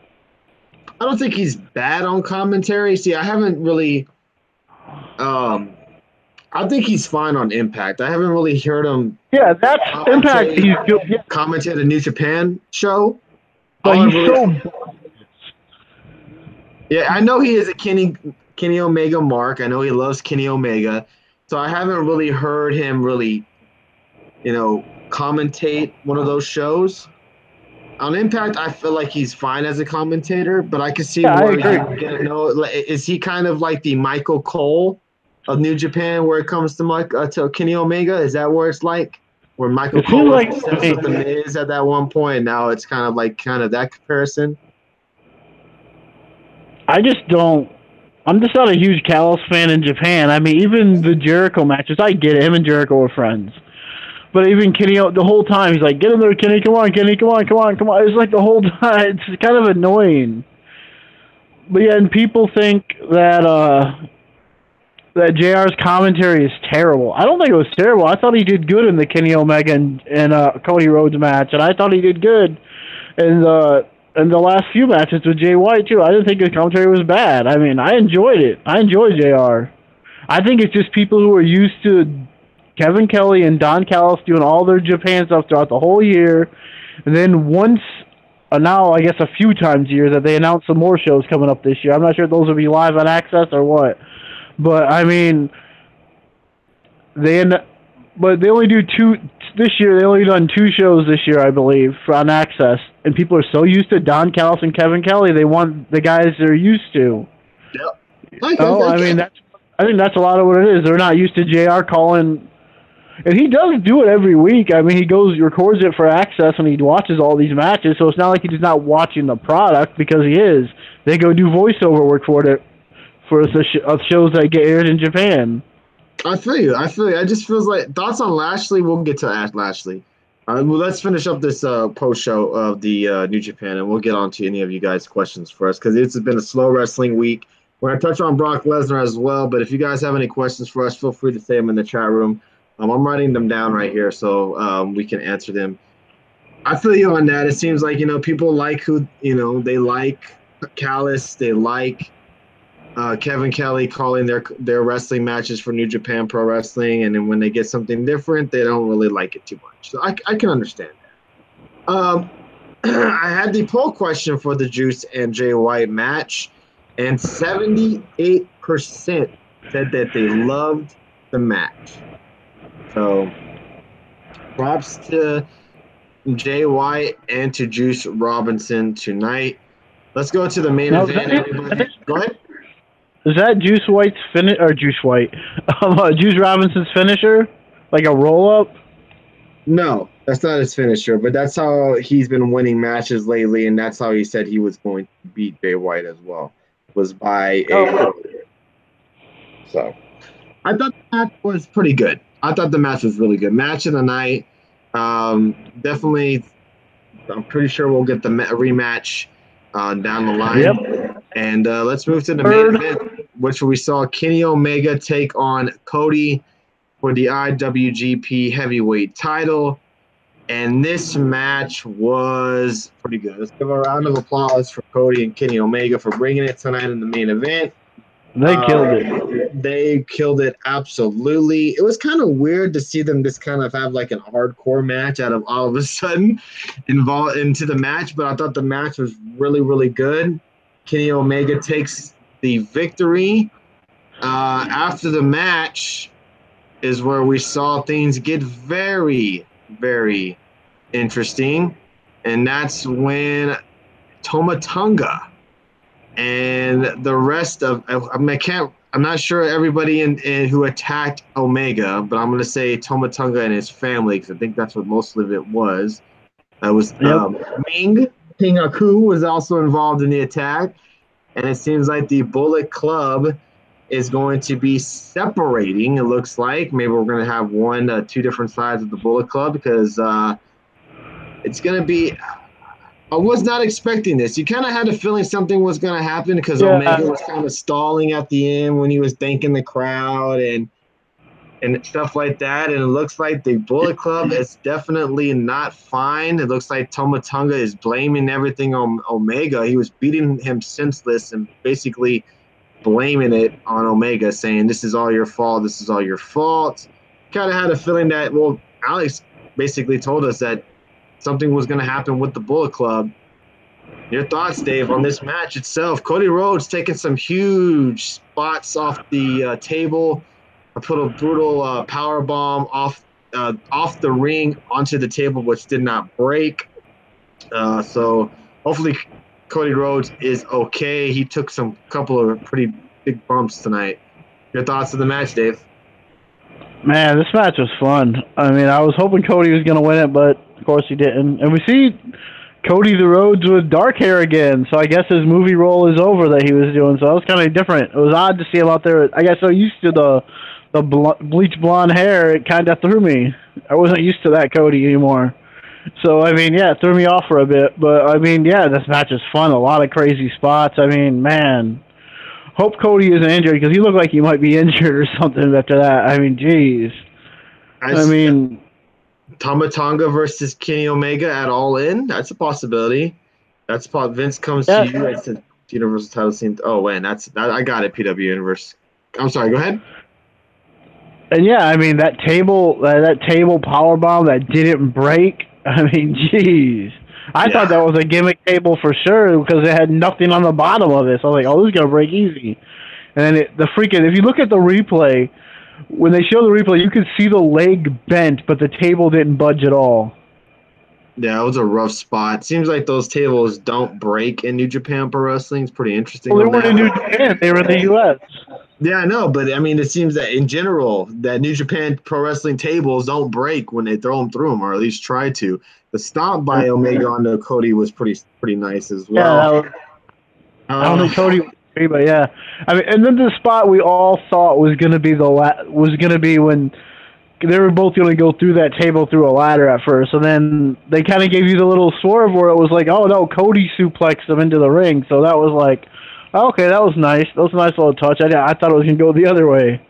I don't think he's bad on commentary. See, I haven't really I think he's fine on Impact. I haven't really heard him. Yeah, that's Impact. He's good. Yeah. Commentate a New Japan show. But he's so. Yeah, I know he is a Kenny Omega mark. I know he loves Kenny Omega. So I haven't really heard him really, commentate one of those shows. On Impact, I feel like he's fine as a commentator, but I can see where is he kind of like the Michael Cole of New Japan where it comes to Kenny Omega? Is that where it's like? Where Michael Cole was with the Miz at that one point, and now it's kind of that comparison? I just don't. I'm just not a huge Callis fan in Japan. I mean, even the Jericho matches, I get it. Him and Jericho are friends. But even Kenny, the whole time, he's like, get in there, Kenny, come on, Kenny, come on, come on, come on. It's like the whole time. It's kind of annoying. But yeah, and people think that JR's commentary is terrible. I don't think it was terrible. I thought he did good in the Kenny Omega and Cody Rhodes match, and I thought he did good in the last few matches with Jay White too. I didn't think his commentary was bad. I mean, I enjoyed it. I enjoyed JR. I think it's just people who are used to Kevin Kelly and Don Callis doing all their Japan stuff throughout the whole year, and then once, now I guess a few times a year, that they announce some more shows coming up this year. I'm not sure if those will be live on Access or what, but I mean, but they only do two this year. They only done 2 shows this year, I believe, on Access, and people are so used to Don Callis and Kevin Kelly, they want the guys they're used to. Yep. I mean, I think that's a lot of what it is. They're not used to JR calling. And he does do it every week. I mean, he records it for Access, and he watches all these matches. So it's not like he's not watching the product, because he is. They go do voiceover work for the shows that get aired in Japan. I feel you. It just feels like thoughts on Lashley. We'll get to Lashley. Well, let's finish up this post show of the New Japan, and we'll get on to any of you guys' questions for us, because it's been a slow wrestling week. We're going to touch on Brock Lesnar as well, but if you guys have any questions for us, feel free to say them in the chat room. I'm writing them down right here so we can answer them. I feel you on that. It seems like, people like who, they like Callis, they like Kevin Kelly calling their wrestling matches for New Japan Pro Wrestling, and then when they get something different, they don't really like it too much. So I can understand that. I had the poll question for the Juice and Jay White match, and 78% said that they loved the match. So props to Jay White and to Juice Robinson tonight. Let's go to the main event. Go ahead. Is that Juice White's finish, or Juice White? Juice Robinson's finisher? Like a roll-up? No, that's not his finisher, but that's how he's been winning matches lately, and that's how he said he was going to beat Jay White as well, was by a So I thought that was pretty good. I thought the match was really good. Match of the night. Definitely, I'm pretty sure we'll get the rematch down the line. Yep. And let's move to the main event, which we saw Kenny Omega take on Cody for the IWGP Heavyweight title. And this match was pretty good. Let's give a round of applause for Cody and Kenny Omega for bringing it tonight in the main event. They killed it. They killed it, absolutely. It was kind of weird to see them just kind of have like an hardcore match out of all of a sudden involved into the match, but I thought the match was really, really good. Kenny Omega takes the victory. After the match is where we saw things get very, very interesting, and that's when Tama Tonga and the rest of I'm not sure everybody who attacked Omega, but I'm going to say Tama Tonga and his family, because I think that's what most of it was. Ming Pingaku was also involved in the attack, and it seems like the Bullet Club is going to be separating. It looks like maybe we're going to have two different sides of the Bullet Club, because it's going to be. I was not expecting this. You kind of had a feeling something was going to happen, because Omega was kind of stalling at the end when he was thanking the crowd and stuff like that. And it looks like the Bullet Club is definitely not fine. It looks like Tama Tonga is blaming everything on Omega. He was beating him senseless and basically blaming it on Omega, saying, this is all your fault. This is all your fault. Kind of had a feeling that, well, Alex basically told us that something was going to happen with the Bullet Club. Your thoughts, Dave, on this match itself? Cody Rhodes taking some huge spots off the table. I put a brutal power bomb off the ring onto the table, which did not break. So hopefully Cody Rhodes is okay. He took couple of pretty big bumps tonight. Your thoughts on the match, Dave? Man, this match was fun. I mean, I was hoping Cody was going to win it, but of course he didn't. And we see Cody the Rhodes with dark hair again. So I guess his movie role is over that he was doing. So that was kind of different. It was odd to see him out there. I got so used to the bleach blonde hair, it kind of threw me. I wasn't used to that Cody anymore. So, I mean, yeah, it threw me off for a bit. But, I mean, yeah, this match is fun. A lot of crazy spots. I mean, man. Hope Cody isn't injured because he looked like he might be injured or something after that. I mean, jeez. I mean, Tama Tonga versus Kenny Omega at All In. That's a possibility. That's Vince comes to you. It's the Universal title scene. Oh, wait, I got it. PW Universe. I'm sorry. Go ahead. And yeah, I mean that table power bomb that didn't break. I mean, jeez. I thought that was a gimmick table for sure because it had nothing on the bottom of it. So I was like, oh, this is gonna break easy. And then if you look at the replay, when they show the replay, you could see the leg bent, but the table didn't budge at all. Yeah, it was a rough spot. Seems like those tables don't break in New Japan Pro Wrestling. It's pretty interesting. Well, they weren't in New Japan. They were in the U.S. Yeah, I know, but I mean, it seems that in general, that New Japan Pro Wrestling tables don't break when they throw them through them, or at least try to. The stomp by Omega onto Cody was pretty nice as well. Yeah, I don't think Cody was free, but yeah. I mean, and then the spot we all thought was going to be when they were both going to go through that table through a ladder at first, and then they kind of gave you the little swerve where it was like, oh no, Cody suplexed them into the ring, so that was like, okay, that was nice. That was a nice little touch. I thought it was going to go the other way.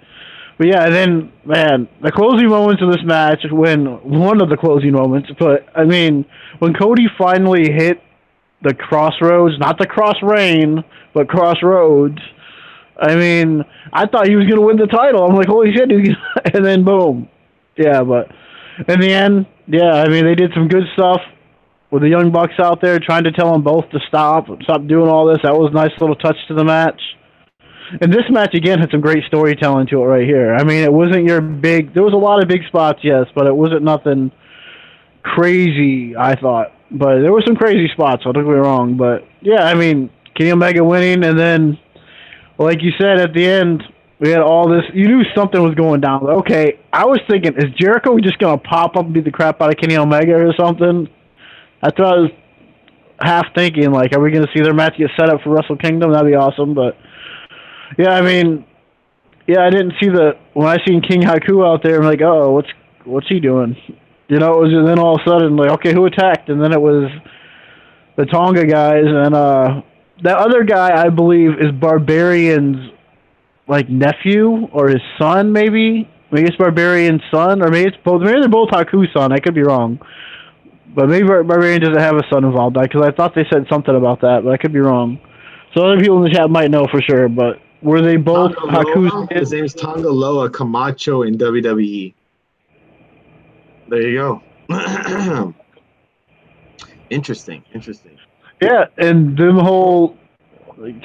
But yeah, and then, man, the closing moments of this match, one of the closing moments, but I mean, when Cody finally hit the crossroads, not the cross rain, but crossroads, I mean, I thought he was going to win the title. I'm like, holy shit, and then boom. Yeah, but in the end, yeah, I mean, they did some good stuff with the Young Bucks out there trying to tell them both to stop doing all this. That was a nice little touch to the match. And this match, again, had some great storytelling to it right here. I mean, it wasn't there was a lot of big spots, yes, but it wasn't nothing crazy, I thought. But there were some crazy spots, so don't get me wrong. But, yeah, I mean, Kenny Omega winning, and then, like you said, at the end, we had all this. You knew something was going down. Okay, I was thinking, is Jericho just going to pop up and beat the crap out of Kenny Omega or something? I thought I was half thinking, like, are we going to see their match get set up for Wrestle Kingdom? That'd be awesome, but... Yeah, I mean, yeah, I didn't see when I seen King Haku out there, I'm like, oh, what's he doing? You know, it was, and then all of a sudden, like, okay, who attacked? And then it was the Tonga guys, and that other guy, I believe, is Barbarian's, like, nephew, or his son, maybe? Maybe it's Barbarian's son, or maybe it's both, maybe they're both Haku's son, I could be wrong. But maybe Barbarian doesn't have a son involved, because I thought they said something about that, but I could be wrong. So other people in the chat might know for sure, but were they both Haku's kids? His name's Tonga Loa Camacho in WWE. There you go. Interesting. Yeah, and them whole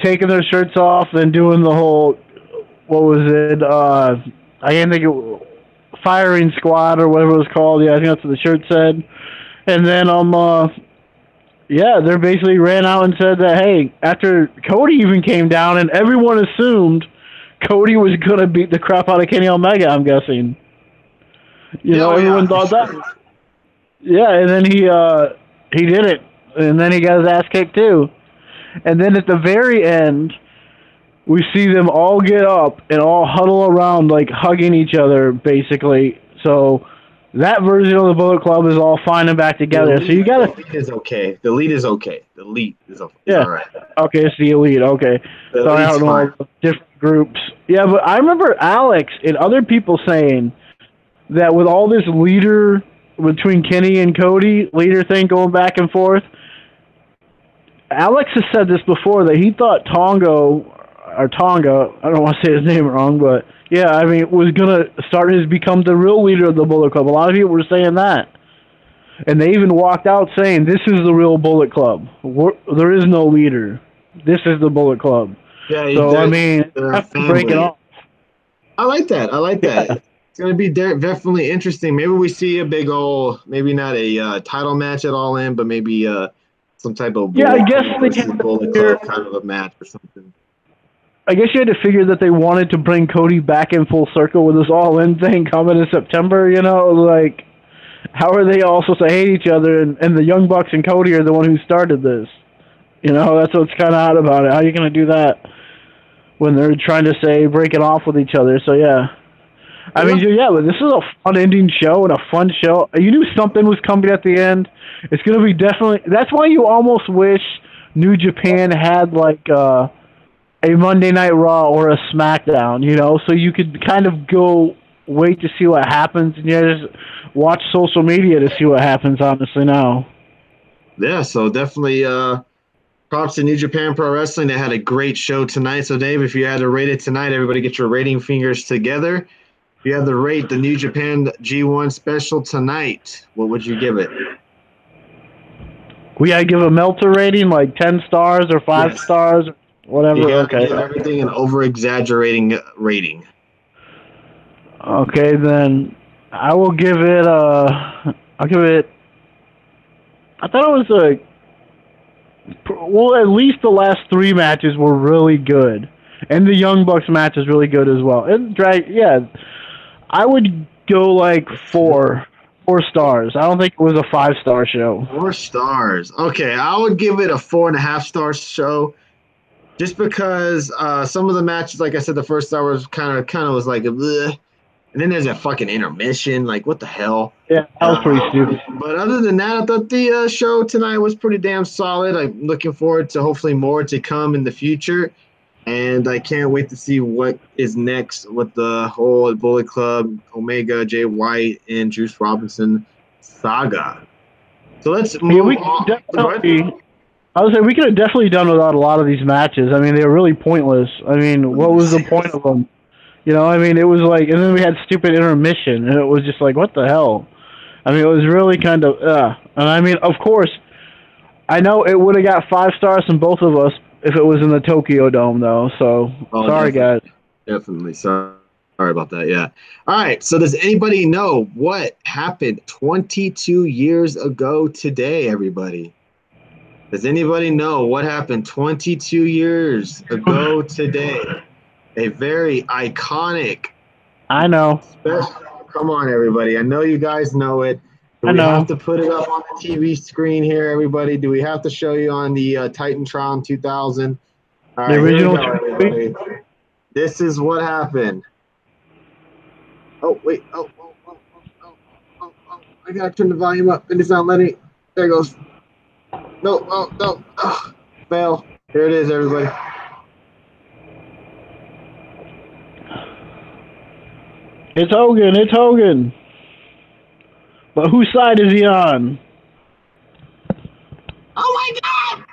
taking their shirts off and doing the whole, what was it? I can't think of firing squad or whatever it was called. Yeah, I think that's what the shirt said. And then yeah, they basically ran out and said that, hey, after Cody even came down, and everyone assumed Cody was going to beat the crap out of Kenny Omega, I'm guessing. Everyone thought that. Yeah, and then he did it. And then he got his ass kicked, too. And then at the very end, we see them all get up and all huddle around, like, hugging each other, basically. So... that version of the Bullet Club is all fine and back together. So you got to. The Elite is okay. The Elite is okay. The Elite is all right. Okay, it's the Elite. Okay. So I don't know different groups. Yeah, but I remember Alex and other people saying that with all this leader between Kenny and Cody, leader thing going back and forth, Alex has said this before that he thought Tonga, I don't want to say his name wrong, but. Yeah, I mean, was going to become the real leader of the Bullet Club. A lot of people were saying that. And they even walked out saying, this is the real Bullet Club. There is no leader. This is the Bullet Club. Yeah, so, I mean, have to break it off. I like that. Yeah. It's going to be definitely interesting. Maybe we see a big old, maybe not a title match at All In, but maybe some type of I guess they Bullet Club kind of a match or something. I guess you had to figure that they wanted to bring Cody back in full circle with this All-In thing coming in September, like, How are they all supposed to hate each other? And the Young Bucks and Cody are the one who started this. You know, that's what's kind of odd about it. How are you going to do that when they're trying to say break it off with each other? So yeah. I mean, yeah, but this is a fun ending show and a fun show. You knew something was coming at the end. It's going to be definitely. That's why you almost wish New Japan had like a Monday Night Raw or a SmackDown, you know, so you could kind of go wait to see what happens and just watch social media to see what happens. Honestly, now. Yeah, so definitely props to New Japan Pro Wrestling. They had a great show tonight. So Dave, if you had to rate it tonight, everybody get your rating fingers together. If you had to rate the New Japan G1 special tonight, what would you give it? We gotta give a Melter rating, like 10 stars or 5 stars, or whatever. You gotta okay. give everything an over-exaggerating rating. Okay, then I will give it. I'll give it. I thought it was well, at least the last 3 matches were really good, and the Young Bucks match is really good as well. And I would go like 4 stars. I don't think it was a 5-star show. 4 stars. Okay, I would give it a 4.5-star show, just because some of the matches, like I said, the first hour was kind of was like, bleh. And then there's a fucking intermission. Like, what the hell? Yeah, that was pretty stupid. But other than that, I thought the show tonight was pretty damn solid. I'm looking forward to hopefully more to come in the future. And I can't wait to see what is next with the whole Bullet Club, Omega, Jay White, and Juice Robinson saga. So let's move on. I would say we could have definitely done without a lot of these matches. I mean, they were really pointless. I mean, what was the point of them? You know, I mean, it was like, and then we had stupid intermission, and it was just like, what the hell? I mean, it was really kind of, And I mean, of course, I know it would have got 5 stars from both of us if it was in the Tokyo Dome, though. So, sorry, guys. Definitely. Sorry about that, yeah. All right, so does anybody know what happened 22 years ago today, everybody? Does anybody know what happened 22 years ago today? A very iconic. I know. Come on, everybody. I know you guys know it. Do we have to put it up on the TV screen here, everybody? Do we have to show you on the Titantron 2000? All right, the original. Here we go, everybody. This is what happened. Oh, wait. Oh. I got to turn the volume up, and it's not letting. There it goes. No. Oh, fail. Here it is, everybody. It's Hogan. But whose side is he on? Oh my God!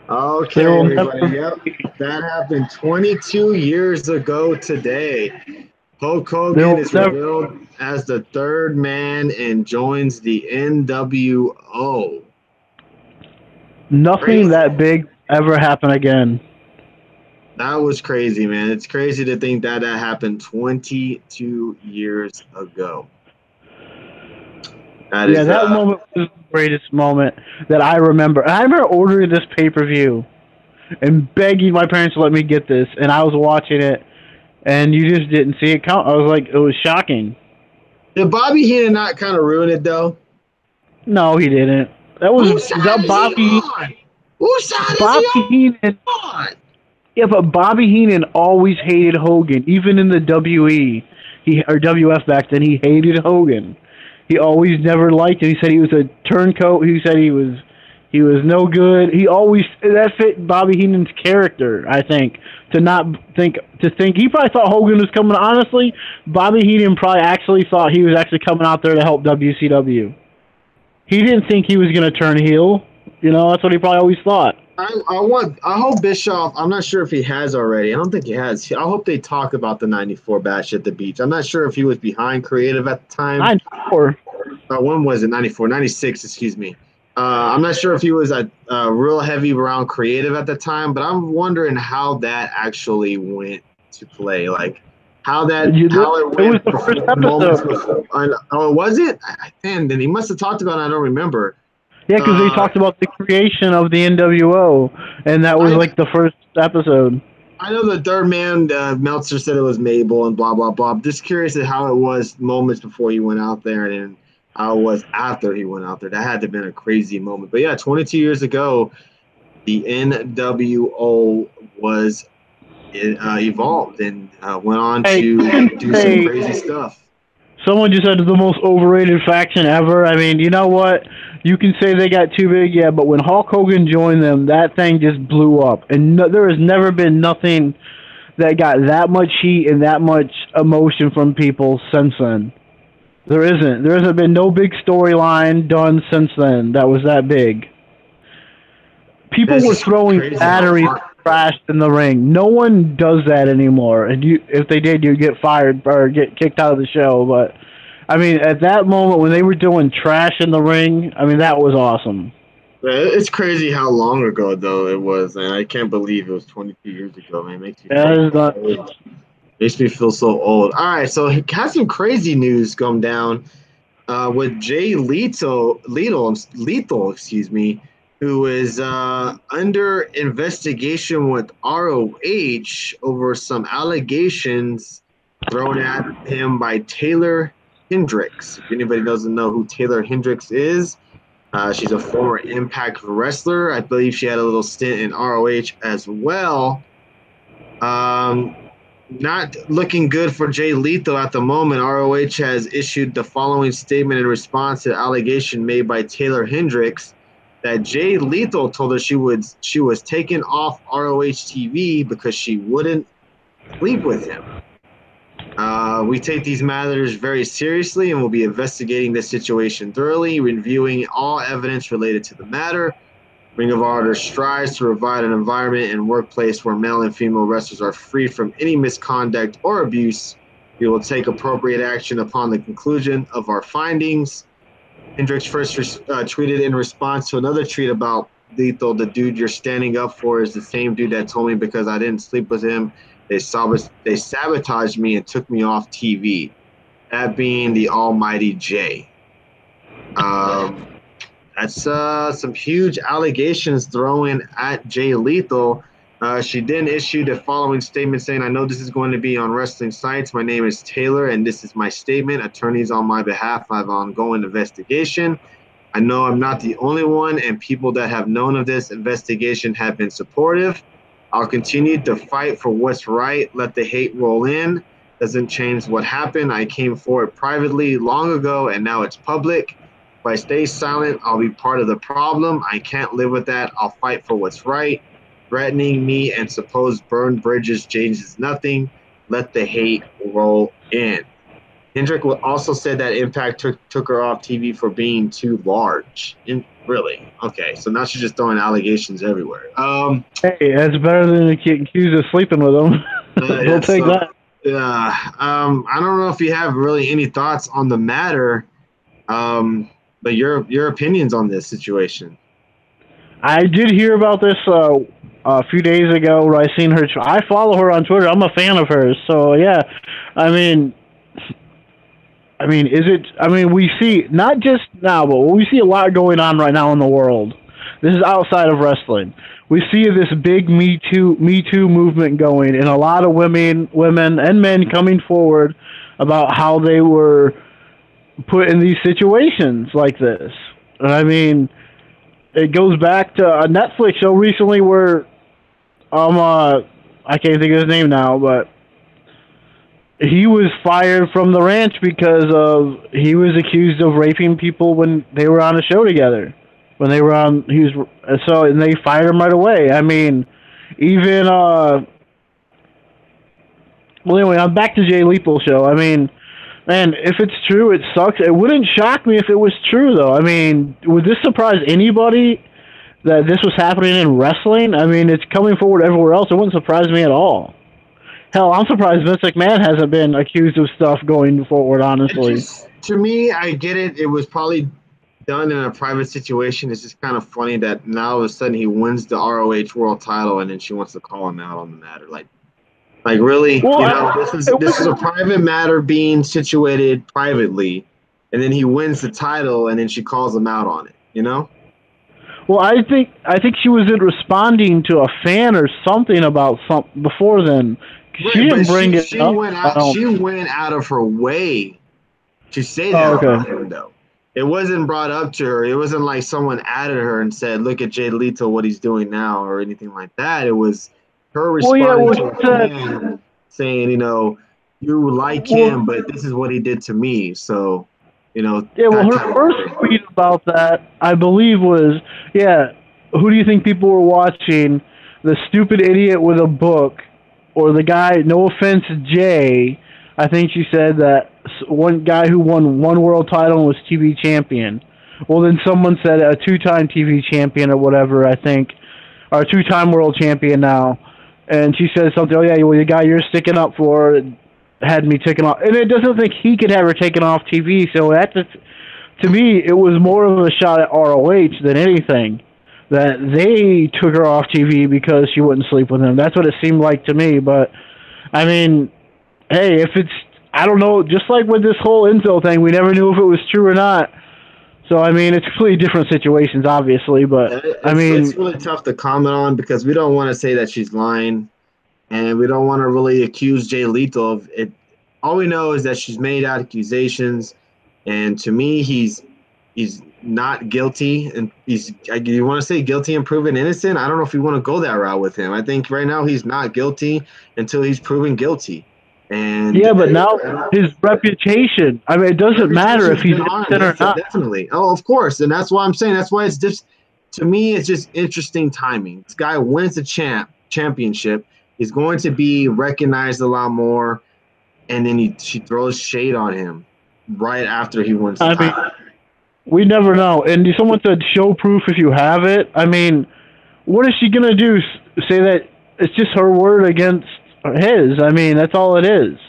Okay, everybody. Yep, that happened 22 years ago today. Hulk Hogan is revealed as the 3rd man and joins the NWO. Nothing that big ever happened again. That was crazy, man. It's crazy to think that happened 22 years ago. That moment was the greatest moment that I remember. I remember ordering this pay-per-view and begging my parents to let me get this, and I was watching it. And you just didn't see it count. I was like, it was shocking. Did Bobby Heenan not kind of ruin it, though? No, he didn't. That was Bobby. Whose side is he on? Yeah, but Bobby Heenan always hated Hogan, even in the WE, or WF back then. He hated Hogan. He always never liked him. He said he was a turncoat. He said he was no good. That fit Bobby Heenan's character, I think, to think he probably thought Hogan was coming. Honestly, Bobby Heenan probably actually thought he was actually coming out there to help WCW. He didn't think he was going to turn heel. You know, that's what he probably always thought. I hope Bischoff, I'm not sure if he has already. I don't think he has. I hope they talk about the 94 Bash at the Beach. I'm not sure if he was behind creative at the time. 94. When was it? 94, 96, excuse me. I'm not sure if he was a real heavy around creative at the time, but I'm wondering how that actually went to play. Like, how it went. It was the first episode. Oh, was it? Then he must have talked about it. I don't remember. Yeah, because they talked about the creation of the NWO, and that was I like the first episode. I know the third man, Meltzer said it was Mabel and blah, blah, blah. I'm just curious at how it was moments before he went out there and then how it was after he went out there. That had to have been a crazy moment. But yeah, 22 years ago, the NWO was evolved and went on Hey, you to can do some say crazy stuff. someone just said the most overrated faction ever. I mean, you know what? You can say they got too big, yeah, but when Hulk Hogan joined them, that thing just blew up, and there has never been nothing that got that much heat and that much emotion from people since then. There isn't. There hasn't been no big storyline done since then that was that big. People It's were just throwing crazy how batteries hard. trash in the ring. No one does that anymore. And if they did, you'd get fired or get kicked out of the show. But I mean, at that moment when they were doing trash in the ring, I mean that was awesome. It's crazy how long ago though it was, and I can't believe it was 22 years ago. Man, it makes me That feel is so not. old. Makes me feel so old. All right, so he has some crazy news come down with Jay Lethal, excuse me, who is under investigation with ROH over some allegations thrown at him by Taylor Hendricks. If anybody doesn't know who Taylor Hendricks is, she's a former Impact wrestler. I believe she had a little stint in ROH as well. Not looking good for Jay Lethal at the moment. ROH has issued the following statement in response to the allegation made by Taylor Hendricks that Jay Lethal told her she was taken off ROH TV because she wouldn't sleep with him. We take these matters very seriously and will be investigating this situation thoroughly, reviewing all evidence related to the matter. Ring of Honor strives to provide an environment and workplace where male and female wrestlers are free from any misconduct or abuse. We will take appropriate action upon the conclusion of our findings. Hendricks first tweeted in response to another tweet about Lethal, the dude you're standing up for is the same dude that told me because I didn't sleep with him, they sabotaged me and took me off TV. That being the almighty Jay. That's some huge allegations thrown at Jay Lethal. She then issued a following statement saying, I know this is going to be on wrestling sites. My name is Taylor, and this is my statement. Attorneys on my behalf have ongoing investigation. I know I'm not the only one, and people that have known of this investigation have been supportive. I'll continue to fight for what's right. Let the hate roll in. Doesn't change what happened. I came forward privately long ago, and now it's public. If I stay silent, I'll be part of the problem. I can't live with that. I'll fight for what's right. Threatening me and supposed burned bridges changes nothing. Let the hate roll in. Hendrick also said that Impact took her off TV for being too large. Really? Okay, so now she's just throwing allegations everywhere. Hey, that's better than to get accused of sleeping with them. We'll take that. Yeah. I don't know if you have really any thoughts on the matter. But your opinions on this situation. I did hear about this a few days ago where I seen her. I follow her on Twitter. I'm a fan of hers. So yeah, I mean, is it? I mean, we see not just now, but we see a lot going on right now in the world. This is outside of wrestling. We see this big Me Too movement going, and a lot of women and men coming forward about how they were put in these situations like this. I mean, it goes back to a Netflix show recently where I can't think of his name now, but he was fired from the ranch because he was accused of raping people when they were on a show together. When they were on, and they fired him right away. I mean, even well, anyway, I'm back to Jay Lethal show. I mean, man, if it's true, it sucks. It wouldn't shock me if it was true, though. I mean, would this surprise anybody that this was happening in wrestling? I mean, it's coming forward everywhere else. It wouldn't surprise me at all. Hell, I'm surprised Vince McMahon hasn't been accused of stuff going forward, honestly. To me, I get it. It was probably done in a private situation. It's just kind of funny that now all of a sudden he wins the ROH World Title and then she wants to call him out on the matter. Like really, well, this is a private matter being situated privately, and then he wins the title and then she calls him out on it. Well, I think she was responding to a fan or something about something before then. She Right, didn't but bring it up. I don't. she went out of her way to say that Oh, about okay. him, though. It wasn't brought up to her. It wasn't like someone added her and said, "Look at Jay Leto, what he's doing now," or anything like that. It was her Well, yeah. responding Well, to she a said. fan saying, "You like him, Well, but this is what he did to me." So, yeah. Well, that her type of first thing. tweet about that, I believe, was, yeah. Who do you think people were watching? The stupid idiot with a book, or the guy? No offense, Jay. I think she said that one guy who won one world title and was TV champion. Well, then someone said a two-time TV champion or whatever. I think, or a two-time world champion now. And she said something. Oh yeah, well the guy you're sticking up for had me taken off, and it doesn't think he could have her taken off TV. So that's to me, it was more of a shot at ROH than anything. That they took her off TV because she wouldn't sleep with him. That's what it seemed like to me. But I mean, hey, if it's, I don't know, just like with this whole Enzo thing, we never knew if it was true or not. So I mean, it's completely different situations, obviously. But I It's mean, really tough to comment on because we don't want to say that she's lying, and we don't want to really accuse Jay Lethal of it. All we know is that she's made accusations, and to me, he's not guilty, and you want to say guilty and proven innocent. I don't know if you want to go that route with him. I think right now he's not guilty until he's proven guilty, and yeah, but now his reputation. I mean, it doesn't matter if reputation's he's been harmed. innocent or Yes, not. definitely. Oh, of course, and that's why I'm saying that's why it's just to me it's just interesting timing. This guy wins the championship. He's going to be recognized a lot more, and then she throws shade on him right after he wins the I mean, title. we never know. And someone said, "Show proof if you have it." I mean, what is she gonna do? Say that it's just her word against his? I mean, that's all it is.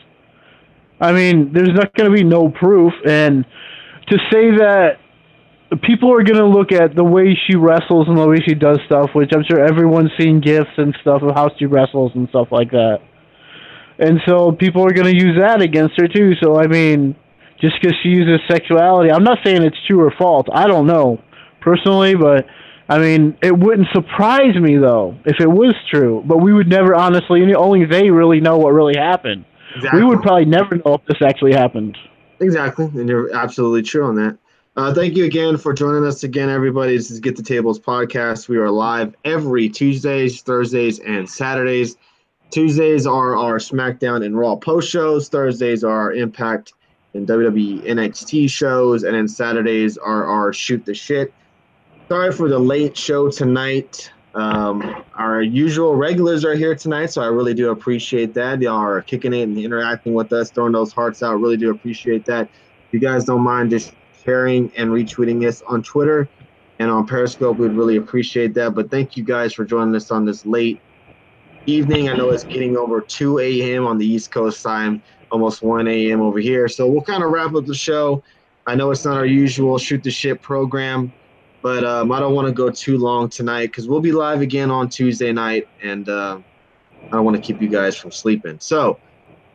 I mean, there's not gonna be no proof, and to say that people are gonna look at the way she wrestles and the way she does stuff, which I'm sure everyone's seen gifs and stuff of how she wrestles and stuff like that. And so people are going to use that against her too. So I mean, just because she uses sexuality, I'm not saying it's true or false. I don't know personally, but I mean, it wouldn't surprise me though if it was true. But we would never honestly. Only they really know what really happened. We Exactly. would probably never know if this actually happened. Exactly, and you're absolutely true on that. Thank you again for joining us again, everybody. This is Get the Tables podcast. We are live every Tuesdays, Thursdays, and Saturdays. Tuesdays are our SmackDown and Raw post shows. Thursdays are our Impact and WWE NXT shows, and then Saturdays are our Shoot the Shit. Sorry for the late show tonight. Our usual regulars are here tonight, so I really do appreciate that. Y'all are kicking it and interacting with us, throwing those hearts out. Really do appreciate that. If you guys don't mind just sharing and retweeting us on Twitter and on Periscope, we'd really appreciate that. But thank you guys for joining us on this late evening. I know it's getting over 2 a.m. on the East Coast time, almost 1 a.m. over here. So we'll kind of wrap up the show. I know it's not our usual Shoot the Shit program, but I don't want to go too long tonight because we'll be live again on Tuesday night, and I don't want to keep you guys from sleeping. So,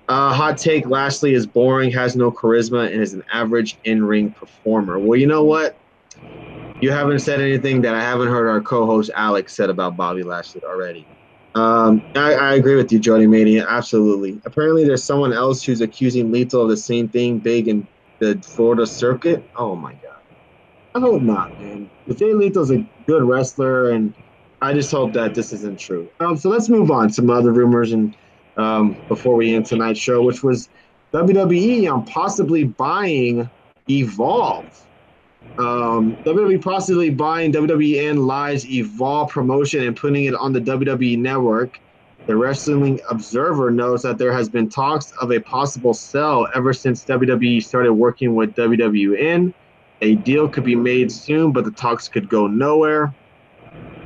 hot take, Lashley is boring, has no charisma, and is an average in-ring performer. Well, you know what? You haven't said anything that I haven't heard our co-host Alex said about Bobby Lashley already. I agree with you, Jody Mania. Absolutely. Apparently, there's someone else who's accusing Lethal of the same thing big in the Florida circuit. Oh, my God. I hope not, man. Jay Lethal's a good wrestler, and I just hope that this isn't true. So let's move on. Some other rumors and before we end tonight's show, which was WWE on possibly buying Evolve. WWE possibly buying WWN Live's Evolve promotion and putting it on the WWE Network. The Wrestling Observer notes that there has been talks of a possible sell ever since WWE started working with WWN. A deal could be made soon, but the talks could go nowhere.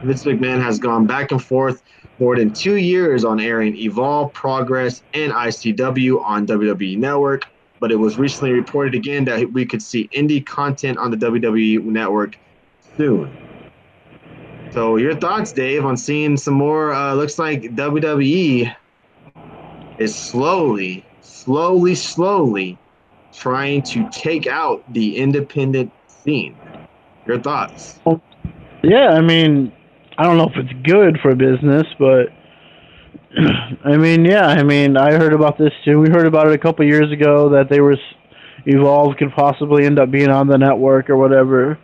Vince McMahon has gone back and forth more than 2 years on airing Evolve, Progress, and ICW on WWE Network, but it was recently reported again that we could see indie content on the WWE Network soon. So your thoughts, Dave, on seeing some more? Looks like WWE is slowly trying to take out the independent scene. Your thoughts? Yeah, I mean, I don't know if it's good for business, but I mean, yeah, I mean, I heard about this too. We heard about it a couple years ago that they were Evolve could possibly end up being on the network or whatever,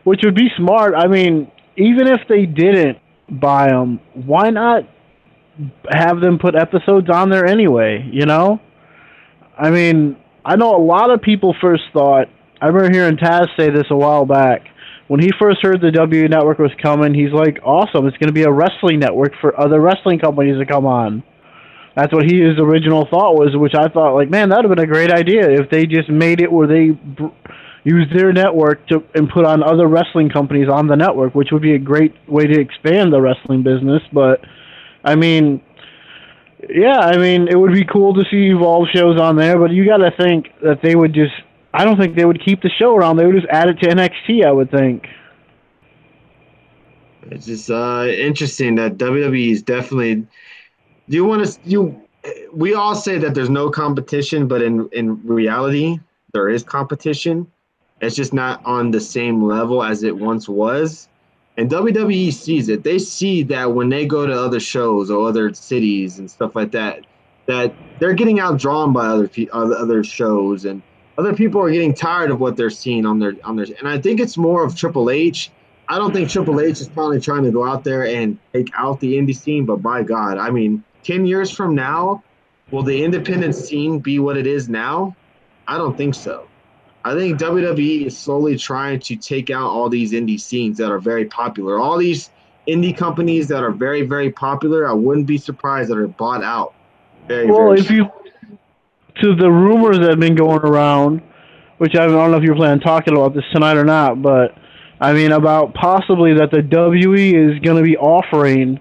which would be smart. I mean, even if they didn't buy them, why not have them put episodes on there anyway? You know, I mean, I know a lot of people first thought. I remember hearing Taz say this a while back. When he first heard the W Network was coming, he's like, "Awesome! It's going to be a wrestling network for other wrestling companies to come on." That's what his original thought was, which I thought, like, man, that would have been a great idea if they just made it where they use their network to and put on other wrestling companies on the network, which would be a great way to expand the wrestling business. But I mean, yeah, I mean, it would be cool to see Evolve shows on there, but you got to think that they would just. I don't think they would keep the show around. They would just add it to NXT, I would think. It's just interesting that WWE is definitely. Do you want to you? We all say that there's no competition, but in reality, there is competition. It's just not on the same level as it once was. And WWE sees it. They see that when they go to other shows or other cities and stuff like that, that they're getting outdrawn by other shows, and other people are getting tired of what they're seeing on their. And I think it's more of Triple H. I don't think Triple H is probably trying to go out there and take out the indie scene, but by God, I mean, 10 years from now, will the independent scene be what it is now? I don't think so. I think WWE is slowly trying to take out all these indie scenes that are very popular. All these indie companies that are very, very popular, I wouldn't be surprised that are bought out very, Well, very if soon. you to the rumors that have been going around, which I don't know if you're planning on talking about this tonight or not, but I mean about possibly that the WE is going to be offering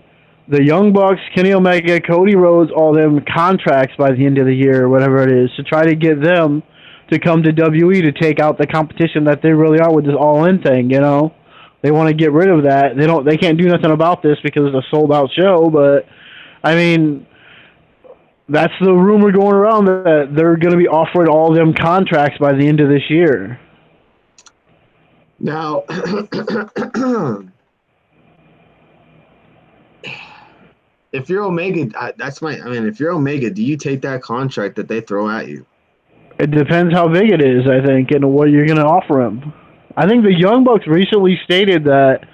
the Young Bucks, Kenny Omega, Cody Rhodes, all them contracts by the end of the year or whatever it is to try to get them to come to WE to take out the competition that they really are with this all-in thing. You know, they want to get rid of that. They can't do nothing about this because it's a sold-out show. But I mean, that's the rumor going around that they're going to be offering all them contracts by the end of this year. Now, if you're Omega, I mean, if you're Omega, do you take that contract that they throw at you? It depends how big it is, I think, and what you're going to offer them. I think the Young Bucks recently stated that,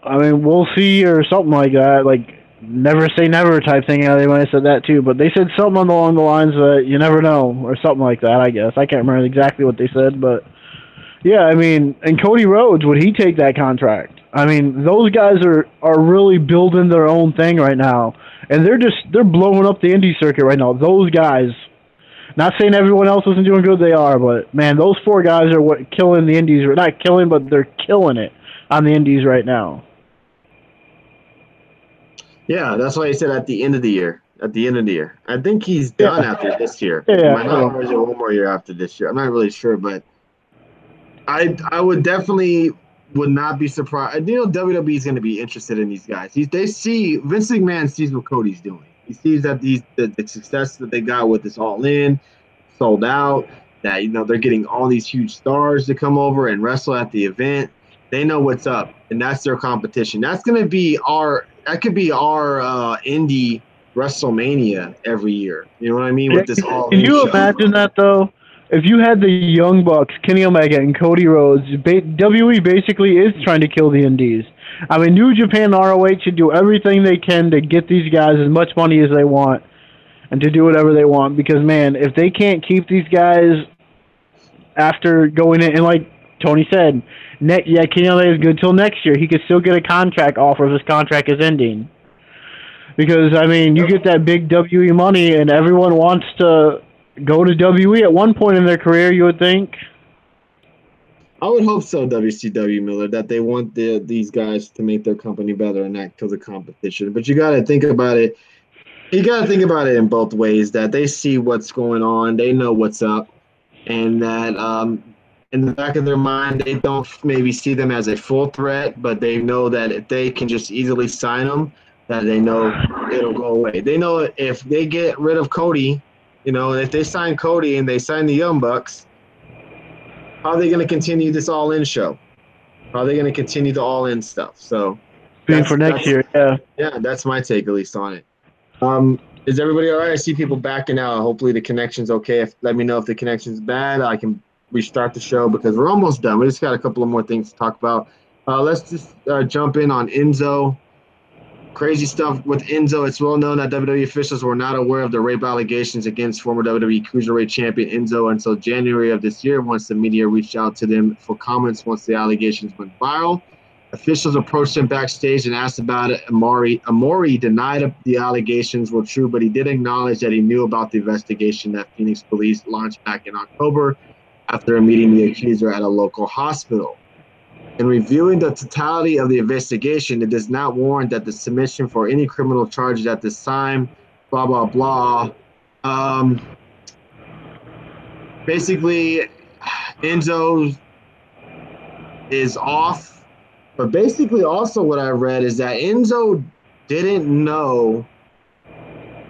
I mean, we'll see or something like that, like never say never type thing. They might have said that too, but they said something along the lines that you never know or something like that, I guess. I can't remember exactly what they said, but yeah, I mean, and Cody Rhodes, would he take that contract? I mean, those guys are really building their own thing right now, and they're blowing up the indie circuit right now. Those guys. Not saying everyone else isn't doing good, they are, but man, those four guys are what killing the indies. Not killing, but they're killing it on the indies right now. Yeah, that's why he said at the end of the year. At the end of the year, I think he's Yeah, done after this year. Am yeah. I not, or is it one more year after this year? I'm not really sure, but I would definitely would not be surprised. You know, WWE is going to be interested in these guys. They see Vince McMahon sees what Cody's doing. He sees that the success that they got with this All In, sold out. That they're getting all these huge stars to come over and wrestle at the event. They know what's up, and that's their competition. That's going to be that could be our indie WrestleMania every year. You know what I mean, Yeah, with this All can In you show. imagine that though? If you had the Young Bucks, Kenny Omega, and Cody Rhodes, WWE basically is trying to kill the indies. I mean, New Japan and ROH should do everything they can to get these guys as much money as they want and to do whatever they want. Because man, if they can't keep these guys after going in, and like Tony said, yeah, Kenny Omega is good till next year. He could still get a contract offer if his contract is ending. Because I mean, you get that big WE money, and everyone wants to go to WE at one point in their career. You would think. I would hope so, WCW Miller, that they want these guys to make their company better and not kill the competition. But you got to think about it. You got to think about it in both ways. That they see what's going on, they know what's up, and that in the back of their mind, they don't maybe see them as a full threat, but they know that if they can just easily sign them, that they know it'll go away. They know if they get rid of Cody, if they sign Cody and they sign the Young Bucks, how are they going to continue this All In show? Are they going to continue the all-in stuff? So For next year, yeah, that's my take at least on it. Is everybody all right? I see people backing out. Hopefully the connection's okay. Let me know if the connection's bad. I can restart the show because we're almost done. We just got a couple of more things to talk about. Let's just jump in on Enzo. Crazy stuff with Enzo. It's well known that WWE officials were not aware of the rape allegations against former WWE Cruiserweight champion Enzo until January of this year, once the media reached out to them for comments once the allegations went viral. Officials approached him backstage and asked about it. Amori denied the allegations were true, but he did acknowledge that he knew about the investigation that Phoenix police launched back in October after meeting the accuser at a local hospital. In reviewing the totality of the investigation, it does not warrant that the submission for any criminal charges at this time, blah, blah, blah. Basically, Enzo is off. But basically also what I read is that Enzo didn't know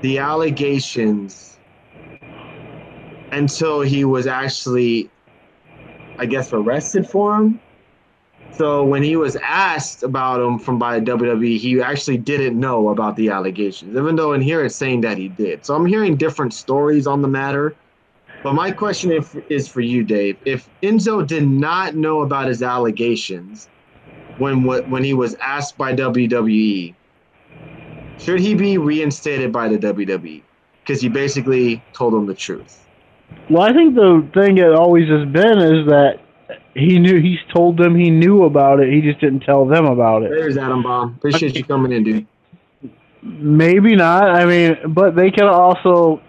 the allegations until he was actually, I guess, arrested for them. So when he was asked about him by WWE, he actually didn't know about the allegations, even though in here it's saying that he did. So I'm hearing different stories on the matter. But my question is for you, Dave. If Enzo did not know about his allegations when he was asked by WWE, should he be reinstated by the WWE? Because he basically told them the truth. Well, I think the thing it always has been is that he's told them he knew about it. He just didn't tell them about it. There's Adam Bomb. Appreciate you coming in, dude. Maybe not. I mean, but they could have also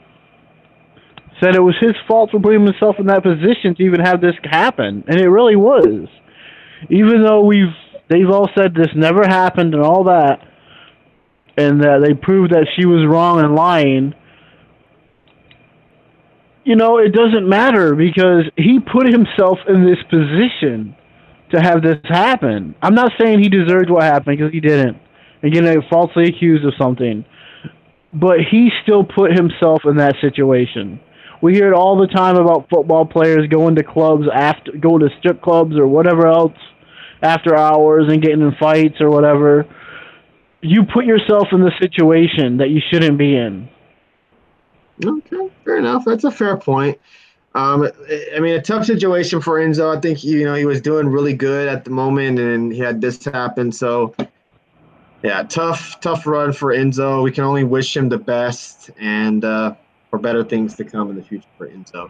said it was his fault for putting himself in that position to even have this happen, and it really was. Even though they've all said this never happened and all that, and that they proved that she was wrong and lying. You know, it doesn't matter because he put himself in this position to have this happen. I'm not saying he deserved what happened because he didn't. And getting falsely accused of something. But he still put himself in that situation. We hear it all the time about football players going to clubs, going to strip clubs or whatever else after hours and getting in fights or whatever. You put yourself in the situation that you shouldn't be in. Okay, fair enough. That's a fair point. I mean, a tough situation for Enzo. I think he was doing really good at the moment, and he had this happen. So, yeah, tough run for Enzo. We can only wish him the best, and for better things to come in the future for Enzo.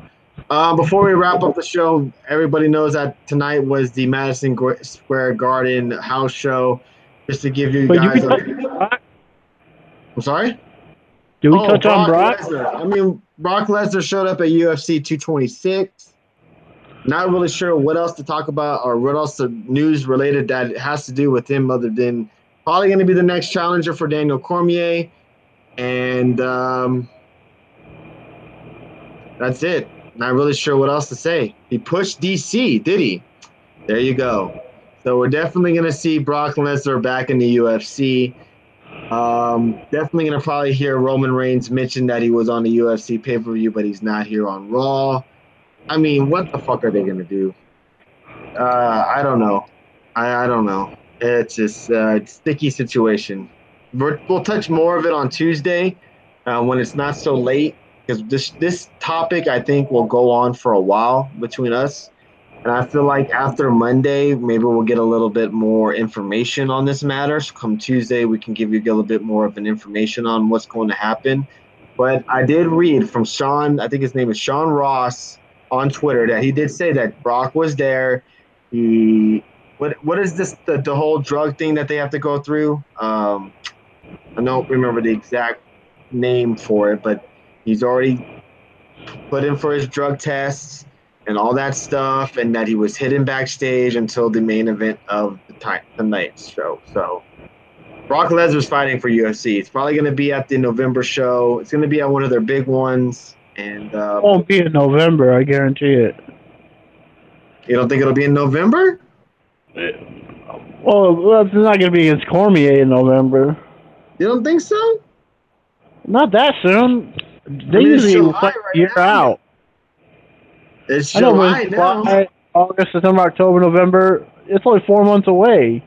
Before we wrap up the show, everybody knows that tonight was the Madison Square Garden house show. Just to give you guys, I'm sorry. Did we touch on Brock? Lesnar. I mean, Brock Lesnar showed up at UFC 226. Not really sure what else to talk about or what else the news related that has to do with him other than probably going to be the next challenger for Daniel Cormier. And that's it. Not really sure what else to say. He pushed DC, did he? There you go. So we're definitely going to see Brock Lesnar back in the UFC. Definitely going to probably hear Roman Reigns mention that he was on the UFC pay-per-view, but he's not here on Raw. I mean, what the fuck are they going to do? I don't know. I don't know. It's just a sticky situation. We'll touch more of it on Tuesday when it's not so late, because this topic, I think, will go on for a while between us. And I feel like after Monday, maybe we'll get a little bit more information on this matter. So come Tuesday, we can give you a little bit more of an information on what's going to happen. But I did read from Sean, I think his name is Sean Ross, on Twitter, that he did say that Brock was there. What is this, the whole drug thing that they have to go through? I don't remember the exact name for it, but he's already put in for his drug tests and all that stuff, and that he was hidden backstage until the main event of tonight's show. So Brock Lesnar's fighting for UFC. It's probably going to be at the November show. It's going to be at one of their big ones. And it won't be in November, I guarantee it. You don't think it'll be in November? Well, it's not going to be against Cormier in November. You don't think so? Not that soon. They usually like a year out. It's July now. August, September, October, November. It's only 4 months away.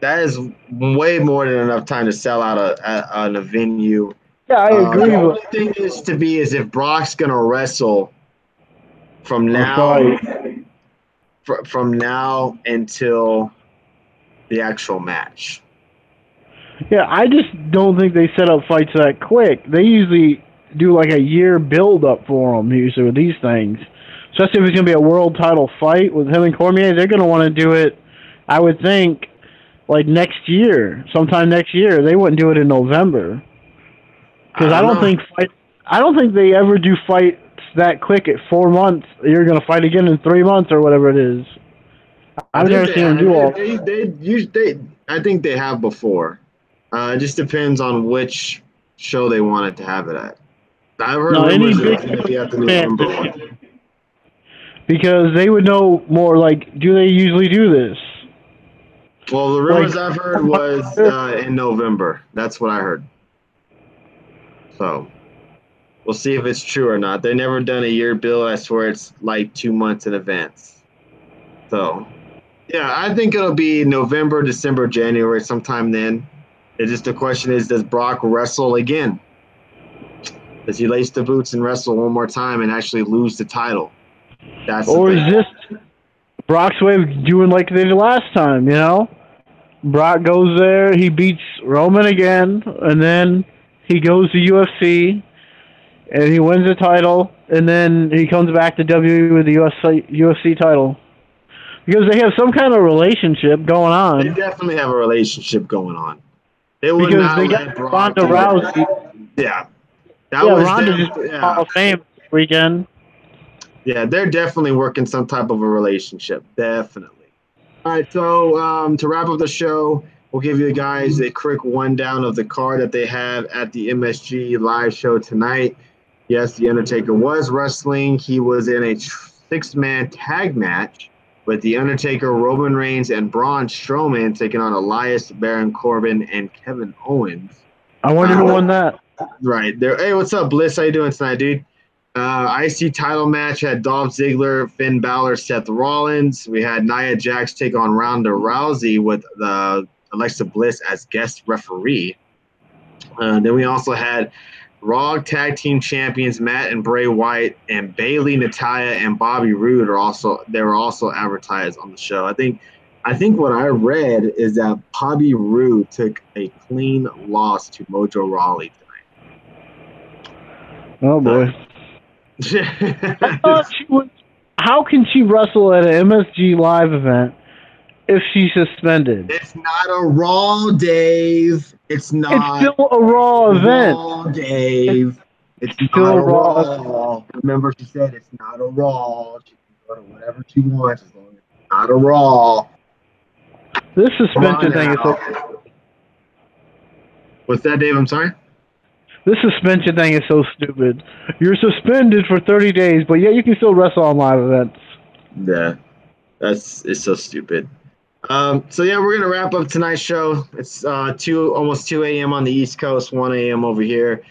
That is way more than enough time to sell out a venue. Yeah, I agree. The But only thing is if Brock's gonna wrestle from or now fight. from now until the actual match. Yeah, I just don't think they set up fights that quick. They usually do like a year build up for them usually with these things. Especially if it's gonna be a world title fight with him and Cormier, they're gonna want to do it. I would think like next year, sometime next year. They wouldn't do it in November because I don't know. I don't think they ever do fights that quick at 4 months. You're gonna fight again in 3 months or whatever it is. I I've think never seen them do all. I think they have before. It just depends on which show they wanted to have it at. I've heard No, any rumors that big it's going to be at the fan November one. because they would know more. Like, do they usually do this? Well, the Like, rumors I've heard was in November. That's what I heard. So we'll see if it's true or not. They've never done a year bill. I swear it's like 2 months in advance. So yeah, I think it'll be November, December, January, sometime then. It's just the question is, does Brock wrestle again? Does he lace the boots and wrestle one more time and actually lose the title? That's the or thing. is this Brock's way of doing like they did last time? You know, Brock goes there, he beats Roman again, and then he goes to UFC and he wins the title, and then he comes back to WWE with the UFC title because they have some kind of relationship going They on. definitely have a relationship going on. They would Because not they got let Brock Ronda do it. Rousey. Yeah, that Yeah, was Ronda them. just Hall Yeah, of Fame this weekend. yeah, they're definitely working some type of a relationship. Definitely. All right, so to wrap up the show, we'll give you guys a quick rundown of the card that they have at the MSG live show tonight. Yes, The Undertaker was wrestling. He was in a six-man tag match with The Undertaker, Roman Reigns, and Braun Strowman taking on Elias, Baron Corbin, and Kevin Owens. I wonder who won that. Right there. Hey, what's up, Bliss? How you doing tonight, dude? IC title match had Dolph Ziggler, Finn Balor, Seth Rollins. We had Nia Jax take on Ronda Rousey with Alexa Bliss as guest referee. Then we also had Raw Tag Team Champions Matt and Bray Wyatt and Bayley, Natalya, and Bobby Roode were also advertised on the show. I think what I read is that Bobby Roode took a clean loss to Mojo Rawley tonight. Oh boy. I thought she was. How can she wrestle at an MSG live event if she's suspended? It's not a Raw, Dave. It's not. It's still a Raw event. Raw, Dave. It's Still not a a Raw. Raw. Remember, she said it's not a Raw. She can go to whatever she wants as long as it's not a Raw. This Come on suspension thing is so. now. What's that, Dave? I'm sorry. This suspension thing is so stupid. You're suspended for 30 days, but yeah, you can still wrestle on live events. Yeah, it's so stupid. So yeah, we're gonna wrap up tonight's show. It's almost 2 a.m. on the East Coast, 1 a.m. over here.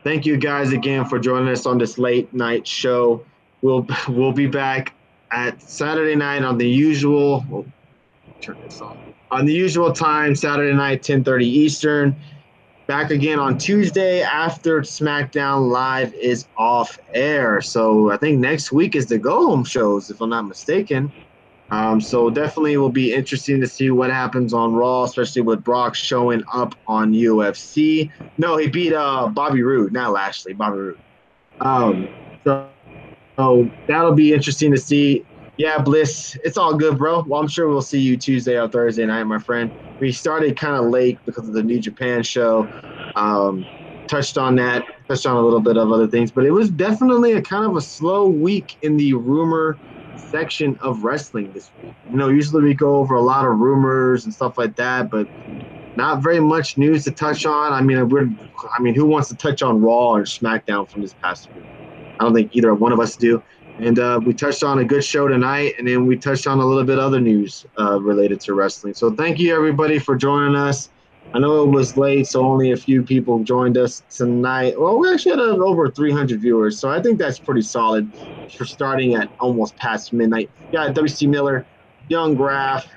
Thank you guys again for joining us on this late night show. We'll be back at Saturday night on the usual. We'll turn this off on the usual time. Saturday night, 10:30 Eastern. Back again on Tuesday after SmackDown Live is off air. So I think next week is the go home shows, if I'm not mistaken. So definitely will be interesting to see what happens on Raw, especially with Brock showing up on UFC. No, he beat Bobby Roode, not Lashley, Bobby Roode. So that'll be interesting to see. Yeah, Bliss, it's all good, bro. Well, I'm sure we'll see you Tuesday or Thursday night, my friend. We started kind of late because of the New Japan show. Touched on that, touched on a little bit of other things, but it was definitely a kind of a slow week in the rumor section of wrestling this week. Usually we go over a lot of rumors and stuff like that, but not very much news to touch on. I mean, who wants to touch on Raw or SmackDown from this past week? I don't think either one of us do. And we touched on a good show tonight, and then we touched on a little bit other news related to wrestling. So thank you, everybody, for joining us. I know it was late, so only a few people joined us tonight. Well, we actually had over 300 viewers, so I think that's pretty solid for starting at almost past midnight. Yeah, WC Miller, Young Graf,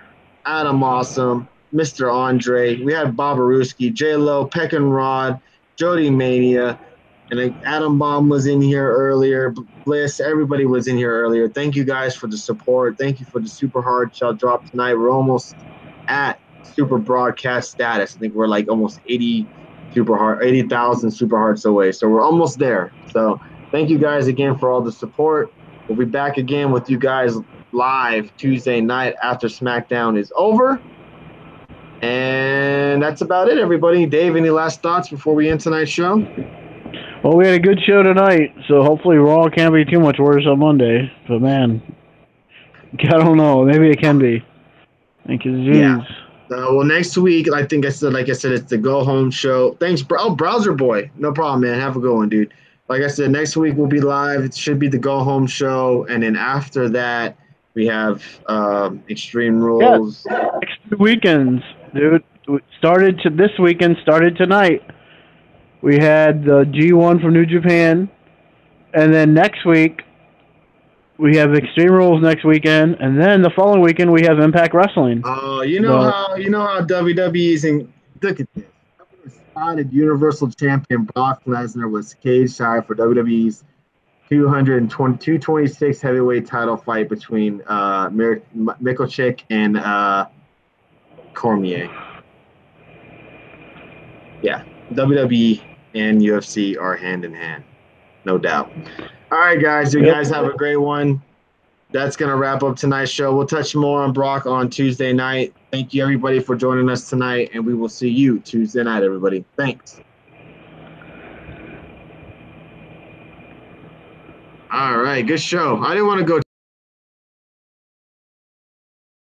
Adam Awesome, Mr. Andre. We had Bobaruski, J-Lo, Peck and Rod, Jody Mania, and then Adam Bomb was in here earlier. Bliss, everybody was in here earlier. Thank you guys for the support. Thank you for the super hard shot drop tonight. We're almost at super broadcast status. I think we're like almost 80,000 super hearts away. So we're almost there. So thank you guys again for all the support. We'll be back again with you guys live Tuesday night after SmackDown is over. And that's about it, everybody. Dave, any last thoughts before we end tonight's show? Well, we had a good show tonight, so hopefully Raw can't be too much worse on Monday. But man, I don't know. Maybe it can be. Thank you, jeez. Yeah. Well, next week, like I said, it's the go home show. Thanks, bro. Oh, Browser Boy. No problem, man. Have a good one, dude. Like I said, next week we'll be live. It should be the go home show, and then after that we have Extreme Rules. Yeah, next 2 weekends, dude. This weekend. Started tonight. We had the G1 from New Japan, and then next week we have Extreme Rules next weekend, and then the following weekend we have Impact Wrestling. You know how WWE's in. Look at this. Spotted Universal Champion Brock Lesnar was cage shy for WWE's 226 heavyweight title fight between Mikochik and Cormier. Yeah, WWE and UFC are hand in hand, no doubt. All right, guys, you guys have a great one. That's going to wrap up tonight's show. We'll touch more on Brock on Tuesday night. Thank you, everybody, for joining us tonight, and we will see you Tuesday night, everybody. Thanks. All right, good show. I didn't want to go